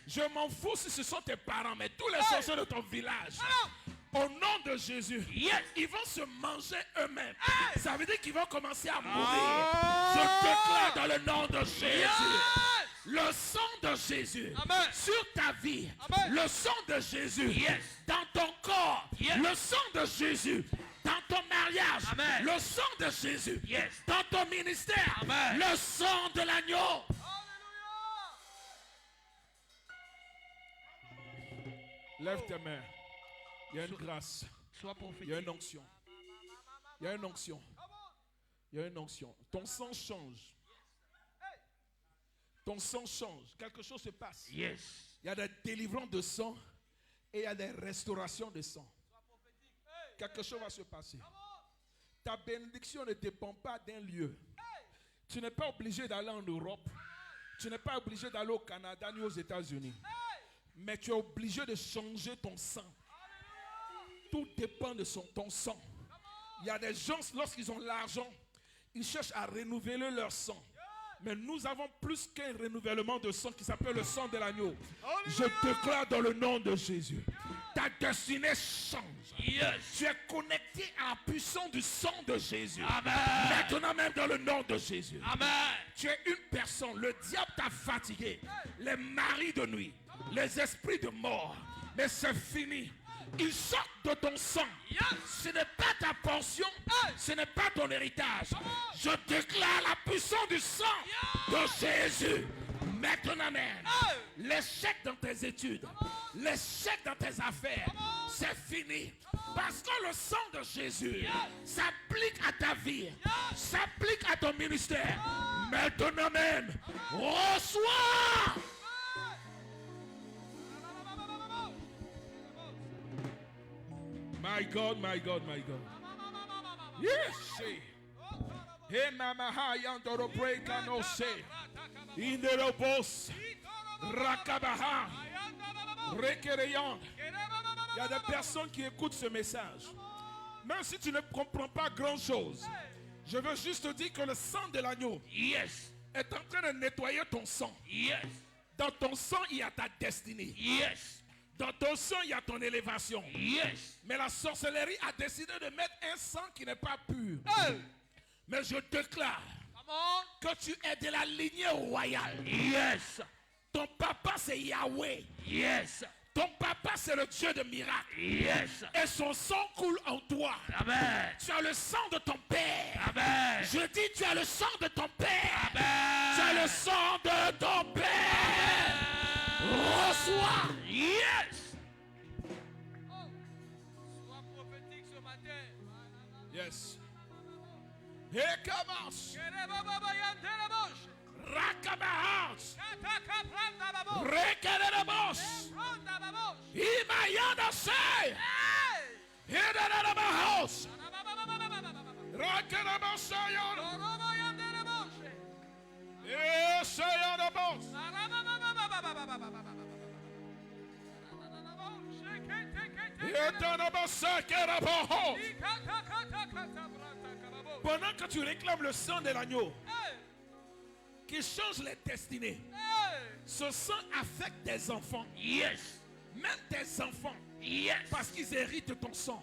Je m'en fous si ce sont tes parents, mais tous les sorciers de ton village, au nom de Jésus, ils vont se manger eux-mêmes. Ça veut dire qu'ils vont commencer à mourir. Je déclare dans le nom de Jésus. Le sang de Jésus sur ta vie. Le sang de Jésus dans ton corps. Le sang de Jésus dans ton mariage. Le sang de Jésus dans ton ministère. Le sang de l'agneau. Lève tes mains. Il y a une grâce. Sois prophétique. Il y a une onction. Il y a une onction. Il y a une onction. Ton sang change. Ton sang change. Quelque chose se passe. Il y a des délivrances de sang et il y a des restaurations de sang. Quelque chose va se passer. Ta bénédiction ne dépend pas d'un lieu. Tu n'es pas obligé d'aller en Europe. Tu n'es pas obligé d'aller au Canada ni aux États-Unis. Mais tu es obligé de changer ton sang. Tout dépend de ton sang. Il y a des gens, lorsqu'ils ont l'argent, ils cherchent à renouveler leur sang. Mais nous avons plus qu'un renouvellement de sang qui s'appelle le sang de l'agneau. Je déclare dans le nom de Jésus, ta destinée change. Tu es connecté à la puissance du sang de Jésus. Maintenant même dans le nom de Jésus. Tu es une personne, le diable t'a fatigué. Les maris de nuit, les esprits de mort. Mais c'est fini. Ils sortent de ton sang. Ce n'est pas ta portion. Ce n'est pas ton héritage. Je déclare la puissance du sang de Jésus. Maintenant même. L'échec dans tes études. L'échec dans tes affaires, c'est fini. Parce que le sang de Jésus s'applique à ta vie, s'applique à ton ministère. Maintenant même, reçois. My God, my God, my God. Yes. Hey, mama, yandoro break and no say. In the boss. Rakabaha. Rekereyan. Il y a des personnes qui écoutent ce message. Même si tu ne comprends pas grand-chose, je veux juste te dire que le sang de l'agneau est en train de nettoyer ton sang. Dans ton sang, il y a ta destinée. Dans ton sang, il y a ton élévation. Mais la sorcellerie a décidé de mettre un sang qui n'est pas pur. Mais je déclare que tu es de la lignée royale. Ton papa, c'est Yahweh. Ton papa, c'est le Dieu de miracles. Et son sang coule en toi. Tu as le sang de ton père. Je dis, tu as le sang de ton père. Tu as le sang de ton père. Reçois. Sois prophétique ce matin. Yes. Hekamos. Rakabahas. Rekeremos. Imayana say. Hidanabahos. Rakanabasayana. Yes, Sayanabos. Pendant que tu réclames le sang de l'agneau qui change les destinées, ce sang affecte tes enfants. Même tes enfants. Parce qu'ils héritent ton sang.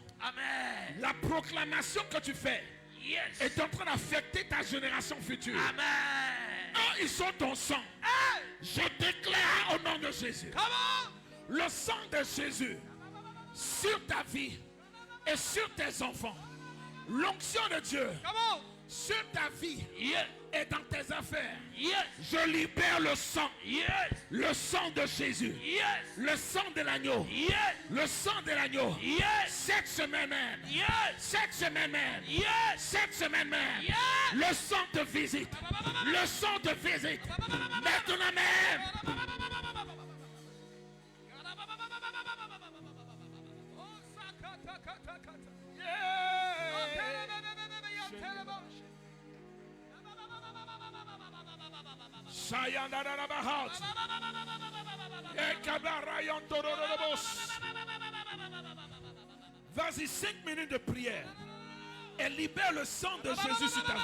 La proclamation que tu fais est en train d'affecter ta génération future. Ils sont ton sang. Je déclare au nom de Jésus le sang de Jésus sur ta vie et sur tes enfants. L'onction de Dieu sur ta vie et dans tes affaires. Je libère le sang. Le sang de Jésus. Le sang de l'agneau. Le sang de l'agneau. Cette semaine même. Cette semaine même. Cette semaine même. Le sang te visite. Le sang te visite. Maintenant même. Vas-y, 5 minutes de prière et libère le sang de Jésus sur ta vie.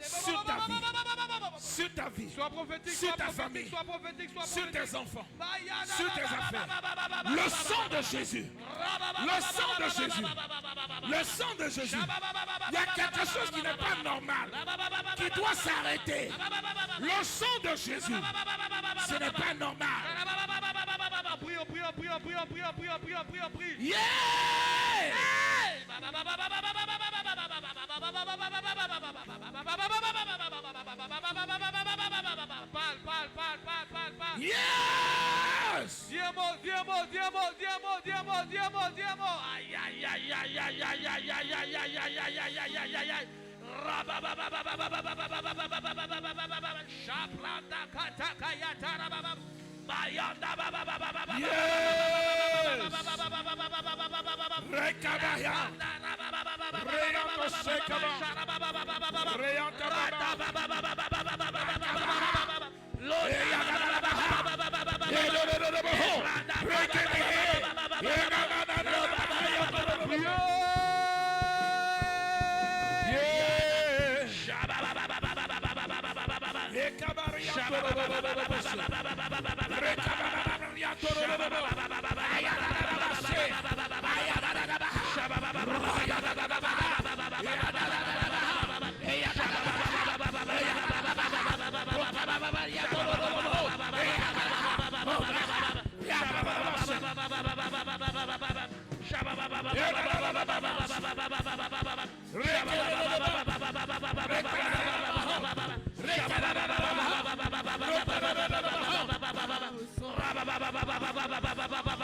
Sur ta vie. Sur ta vie. Sois prophétique, Sur sois ta prophétique, famille. sois prophétique, sois Sur prophétique. tes enfants. Sur tes affaires. Le sang de Jésus. Le sang de Jésus. Le sang de Jésus. Il y a quelque chose qui n'est pas normal, qui doit s'arrêter. Le sang de Jésus. Ce n'est pas normal. Prie. Yeah! Parle. Yes! Dis un mot. Aïe. Baba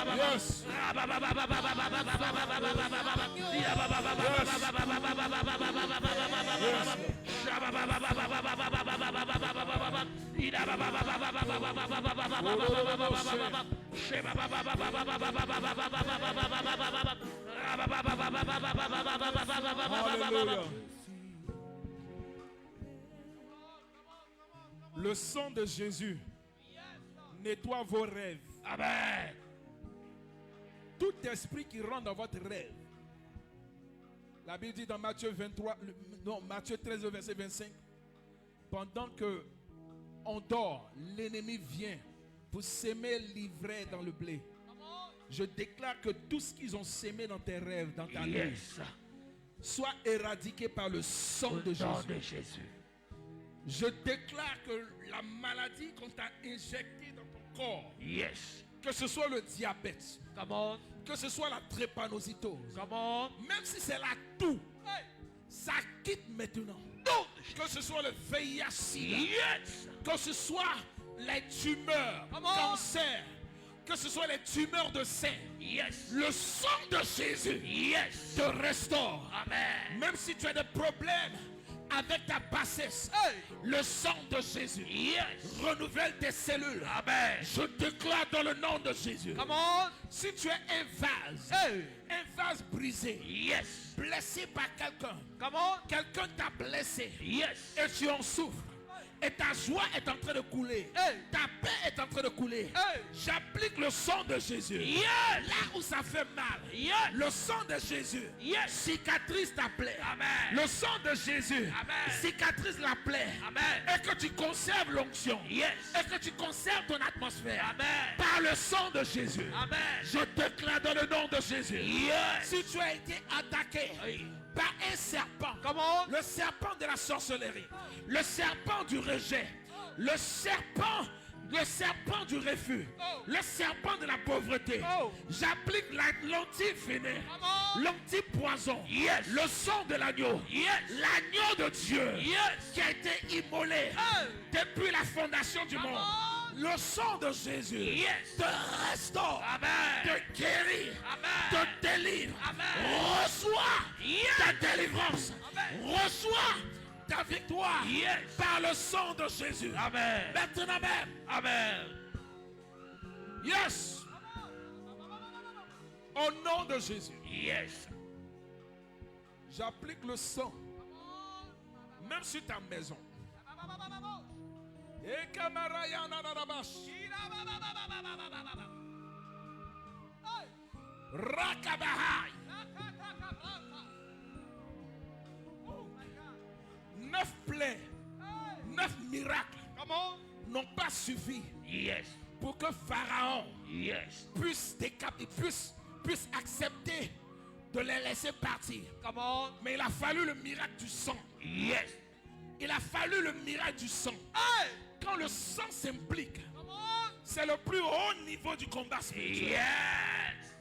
Yes. Alléluia. Le sang de Jésus nettoie vos rêves. Amen. Tout esprit qui rentre dans votre rêve. La Bible dit dans Matthieu 23, Matthieu 13, verset 25. Pendant que on dort, l'ennemi vient pour s'aimer l'ivraie dans le blé. Je déclare que tout ce qu'ils ont sémé dans tes rêves, dans ta nuit, Yes. soit éradiqué par le sang Au de nom Jésus. de Jésus. Je déclare que la maladie qu'on t'a injectée dans ton corps, Yes. que ce soit le diabète, Come on. que ce soit la drépanocytose, Come on. même si c'est la toux, ça quitte maintenant. Que ce soit le VIH-Sida, Yes. que ce soit les tumeurs, Come on. cancer, que ce soit les tumeurs de sein, Yes. le sang de Jésus Yes. te restaure. Amen. Même si tu as des problèmes avec ta bassesse, le sang de Jésus Yes. renouvelle tes cellules. Amen. Je déclare dans le nom de Jésus. Come on. Si tu es un vase brisé, Yes. blessé par quelqu'un, Come on. quelqu'un t'a blessé Yes. et tu en souffres, et ta joie est en train de couler, ta paix est en train de couler, j'applique le sang de Jésus. Yes. Là où ça fait mal, Yes. le sang de Jésus Yes. cicatrise ta plaie. Amen. Le sang de Jésus Amen. cicatrise la plaie. Amen. Et que tu conserves l'onction. Yes. Et que tu conserves ton atmosphère. Amen. Par le sang de Jésus. Amen. Je déclare dans le nom de Jésus. Yes. Si tu as été attaqué par un serpent, Come on. le serpent de la sorcellerie, le serpent du rejet, le serpent du refus, le serpent de la pauvreté, j'applique l'anti-vénin, l'anti-poison, le sang de l'agneau, l'agneau de Dieu qui a été immolé depuis la fondation du monde. Le sang de Jésus te restaure, te guérit, te délivre. Reçois ta délivrance. Reçois ta victoire par le sang de Jésus. Amen. Maintenant même. Amen. Yes. Au nom de Jésus. Yes. J'applique le sang. Même sur ta maison. Et Kamaraya Nanarabash. Rakabahai. 9 plaies, 9 miracles Come on. n'ont pas suffi Yes. pour que Pharaon Yes. puisse accepter de les laisser partir. Come on. Mais il a fallu le miracle du sang. Yes. Il a fallu le miracle du sang. Quand le sang s'implique, Come on. c'est le plus haut niveau du combat spirituel. Yes.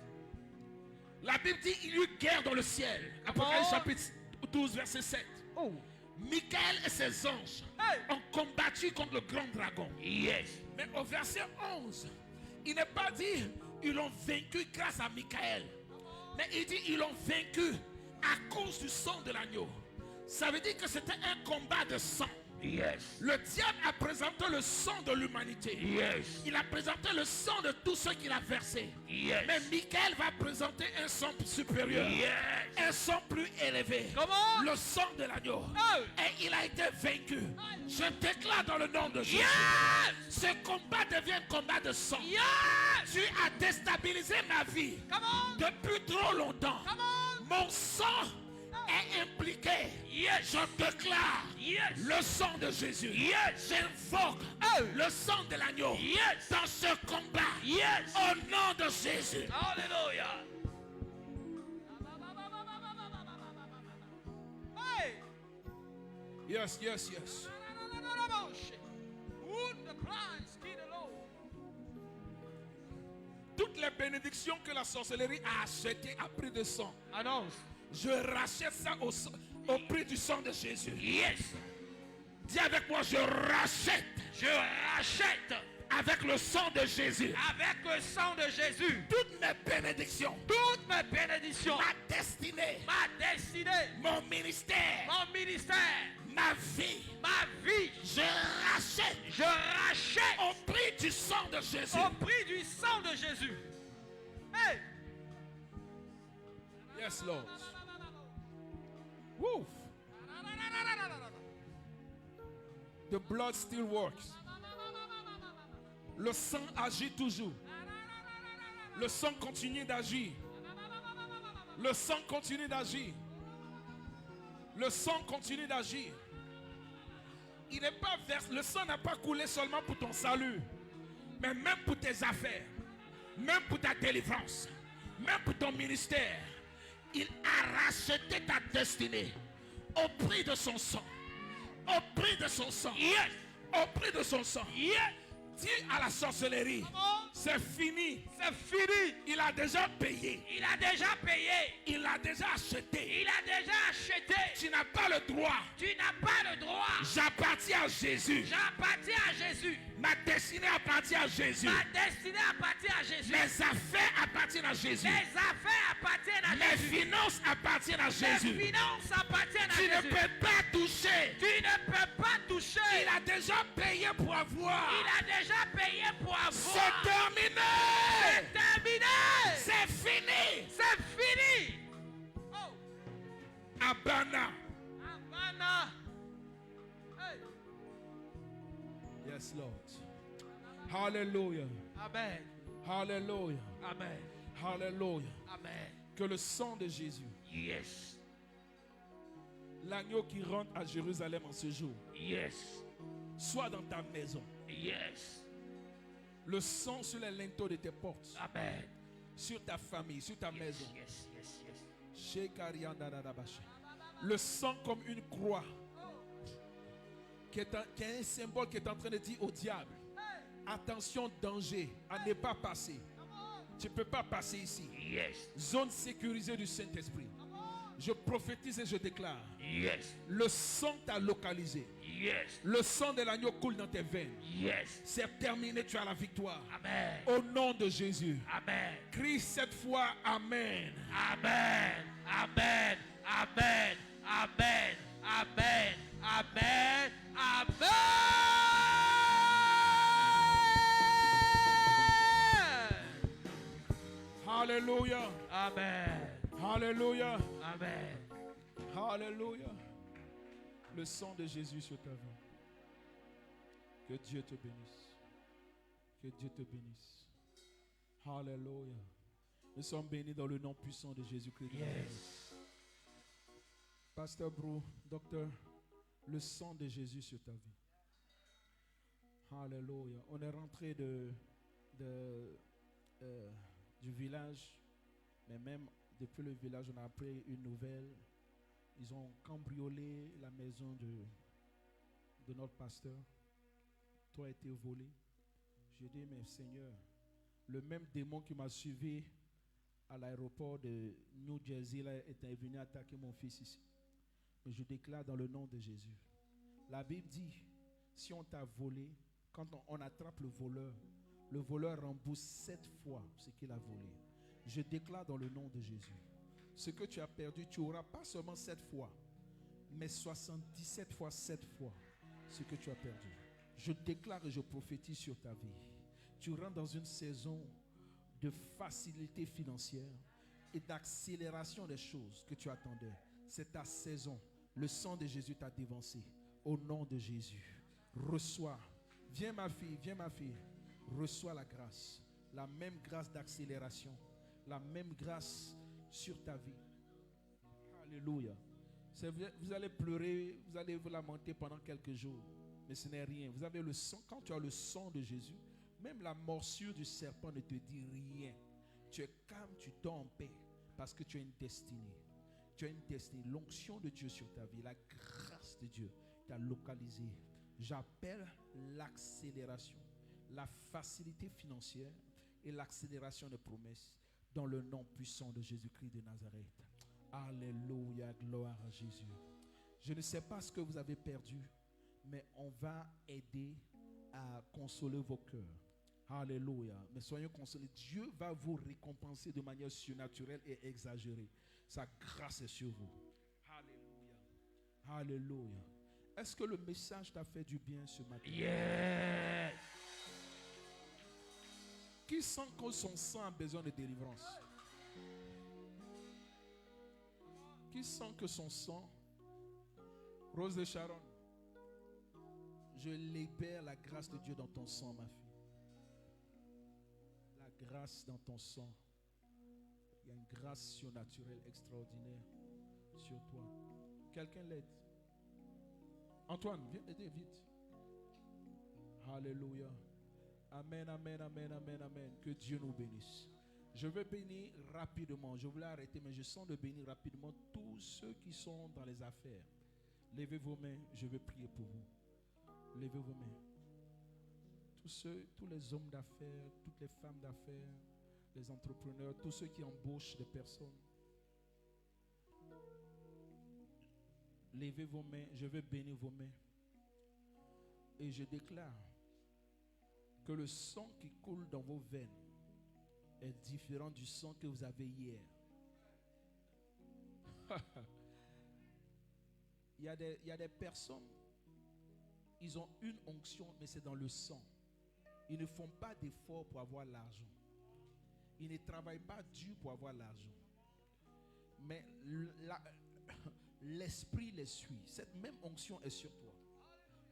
La Bible dit il y eut guerre dans le ciel. Apocalypse chapitre 12, verset 7. Oh. Michael et ses anges ont combattu contre le grand dragon. Yes. Mais au verset 11, il n'est pas dit ils l'ont vaincu grâce à Michael. Mais il dit ils l'ont vaincu à cause du sang de l'agneau. Ça veut dire que c'était un combat de sang. Yes. Le diable a présenté le sang de l'humanité. Yes. Il a présenté le sang de tous ceux qu'il a versés. Yes. Mais Michael va présenter un sang supérieur. Yes. Un sang plus élevé. Comment? Le sang de l'agneau. Et il a été vaincu. Je déclare dans le nom de Jésus. Yes. Ce combat devient un combat de sang. Yes. Tu as déstabilisé ma vie Come on. depuis trop longtemps. Come on. Mon sang est impliqué. Yes. Je déclare Yes. le sang de Jésus. Yes. J'invoque le sang de l'agneau Yes. dans ce combat. Yes. Au nom de Jésus. Hallelujah. Hey. Yes, yes, yes. Wound the Christ, bénédictions que la sorcellerie a achetées à prix de sang. Annonce. Je rachète ça au prix du sang de Jésus. Yes. Dis avec moi, je rachète Je rachète avec le sang de Jésus avec le sang de Jésus toutes mes bénédictions, toutes mes bénédictions, ma destinée, ma destinée, mon ministère, mon ministère, ma vie. Je rachète je rachète au prix du sang de Jésus. au prix du sang de Jésus. Hey! Yes, Lord. Woo. The blood still works. Le sang agit toujours. Le sang continue d'agir. Le sang continue d'agir. Le sang continue d'agir. Il n'est pas versé. Le sang n'a pas coulé seulement pour ton salut, mais même pour tes affaires, même pour ta délivrance, même pour ton ministère. Il a racheté ta destinée au prix de son sang. Au prix de son sang. Yes! Au prix de son sang. Yes! Dis à la sorcellerie, c'est fini. C'est fini. Il a déjà payé. Il a déjà payé. Il a déjà acheté. Il a déjà acheté. Tu n'as pas le droit. Tu n'as pas le droit. J'appartiens à Jésus. J'appartiens à Jésus. Ma destinée appartient à Jésus. Ma destinée appartient à Jésus. Mes affaires appartiennent à Jésus. Mes affaires appartiennent à Mes Jésus. finances appartiennent à Jésus. Mes finances appartiennent à Tu ne Jésus. peux pas toucher. Tu ne peux pas toucher. Il a déjà payé pour avoir. Il a déjà payé pour avoir. C'est terminé. C'est terminé. C'est fini. C'est fini. Oh. Abana. Havana. Hey. Yes, Lord. Hallelujah. Amen. Hallelujah. Amen. Hallelujah. Amen. Que le sang de Jésus, Yes. l'agneau qui rentre à Jérusalem en ce jour, Yes. soit dans ta maison. Yes. Le sang sur les linteaux de tes portes, Amen. sur ta famille, sur ta maison. Yes, yes, yes. Shekariandadadabashi. Le sang comme une croix qui est un symbole qui est en train de dire au diable, attention, danger, à ne pas passer. Tu ne peux pas passer ici. Yes. Zone sécurisée du Saint-Esprit. Je prophétise et je déclare, Yes. le sang t'a localisé. Yes. Le sang de l'agneau coule dans tes veines. Yes. C'est terminé, tu as la victoire. Amen. Au nom de Jésus. Amen. Crie cette fois Amen. Amen. Amen. Amen. Amen. Amen. Amen. Amen. Alléluia. Amen. Alléluia. Amen. Alléluia. Le sang de Jésus sur ta vie. Que Dieu te bénisse. Que Dieu te bénisse. Alléluia. Nous sommes bénis dans le nom puissant de Jésus-Christ. Yes. Pasteur Brou, docteur, le sang de Jésus sur ta vie. Alléluia. On est rentré du village, mais même depuis le village, on a appris une nouvelle. Ils ont cambriolé la maison de notre pasteur. Tout a été volé. J'ai dit, mais Seigneur, le même démon qui m'a suivi à l'aéroport de New Jersey là, est venu attaquer mon fils ici. Mais je déclare dans le nom de Jésus. La Bible dit, si on t'a volé, quand on attrape le voleur rembourse 7 fois ce qu'il a volé. Je déclare dans le nom de Jésus. Ce que tu as perdu, tu auras pas seulement 7 fois, mais 77 fois 7 fois ce que tu as perdu. Je déclare et je prophétise sur ta vie. Tu rentres dans une saison de facilité financière et d'accélération des choses que tu attendais. C'est ta saison. Le sang de Jésus t'a dévancé. Au nom de Jésus, reçois. Viens ma fille, viens ma fille. Reçois la grâce. La même grâce d'accélération. La même grâce sur ta vie. Alléluia. Vous allez pleurer, vous allez vous lamenter pendant quelques jours. Mais ce n'est rien. Vous avez le sang. Quand tu as le sang de Jésus, même la morsure du serpent ne te dit rien. Tu es calme, tu dors en paix. Parce que tu as une destinée. Tu as une destinée. L'onction de Dieu sur ta vie, la grâce de Dieu t'a localisé. J'appelle l'accélération, la facilité financière et l'accélération des promesses dans le nom puissant de Jésus-Christ de Nazareth. Alléluia, gloire à Jésus. Je ne sais pas ce que vous avez perdu, mais on va aider à consoler vos cœurs. Alléluia. Mais soyez consolés. Dieu va vous récompenser de manière surnaturelle et exagérée. Sa grâce est sur vous. Alléluia. Alléluia. Est-ce que le message t'a fait du bien ce matin? Yes. Qui sent que son sang a besoin de délivrance? Qui sent que son sang, Rose de Sharon, je libère la grâce de Dieu dans ton sang, ma fille. La grâce dans ton sang. Il y a une grâce surnaturelle extraordinaire sur toi. Quelqu'un l'aide. Antoine, viens aider vite. Alléluia. Amen, amen, amen, amen, amen. Que Dieu nous bénisse. Je vais bénir rapidement. Je voulais arrêter, mais je sens de bénir rapidement tous ceux qui sont dans les affaires. Levez vos mains, je vais prier pour vous. Levez vos mains. Tous les hommes d'affaires, toutes les femmes d'affaires, les entrepreneurs, tous ceux qui embauchent des personnes. Levez vos mains, je vais bénir vos mains. Et je déclare que le sang qui coule dans vos veines est différent du sang que vous avez hier. Il y a des personnes, ils ont une onction, mais c'est dans le sang. Ils ne font pas d'efforts pour avoir l'argent. Ils ne travaillent pas dur pour avoir l'argent. Mais l'esprit les suit. Cette même onction est sur toi.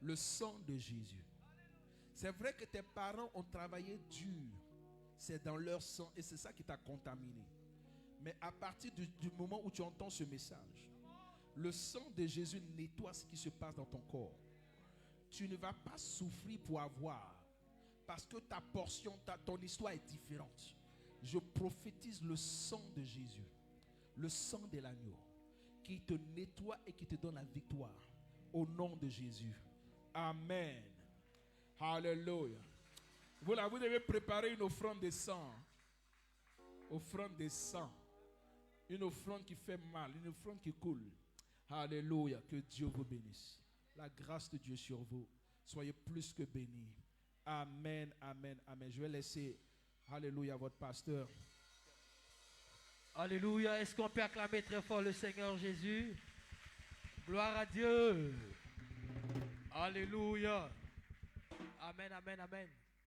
Le sang de Jésus. C'est vrai que tes parents ont travaillé dur. C'est dans leur sang et c'est ça qui t'a contaminé. Mais à partir du moment où tu entends ce message, le sang de Jésus nettoie ce qui se passe dans ton corps. Tu ne vas pas souffrir pour avoir. Parce que ta portion, ton histoire est différente. Je prophétise le sang de Jésus. Le sang de l'agneau. Qui te nettoie et qui te donne la victoire. Au nom de Jésus. Amen. Alléluia. Voilà, vous devez préparer une offrande de sang. Offrande de sang. Une offrande qui fait mal. Une offrande qui coule. Alléluia. Que Dieu vous bénisse. La grâce de Dieu sur vous. Soyez plus que bénis. Amen, amen, amen. Je vais laisser, alléluia, votre pasteur. Alléluia. Est-ce qu'on peut acclamer très fort le Seigneur Jésus? Gloire à Dieu. Alléluia. Amen, amen, amen.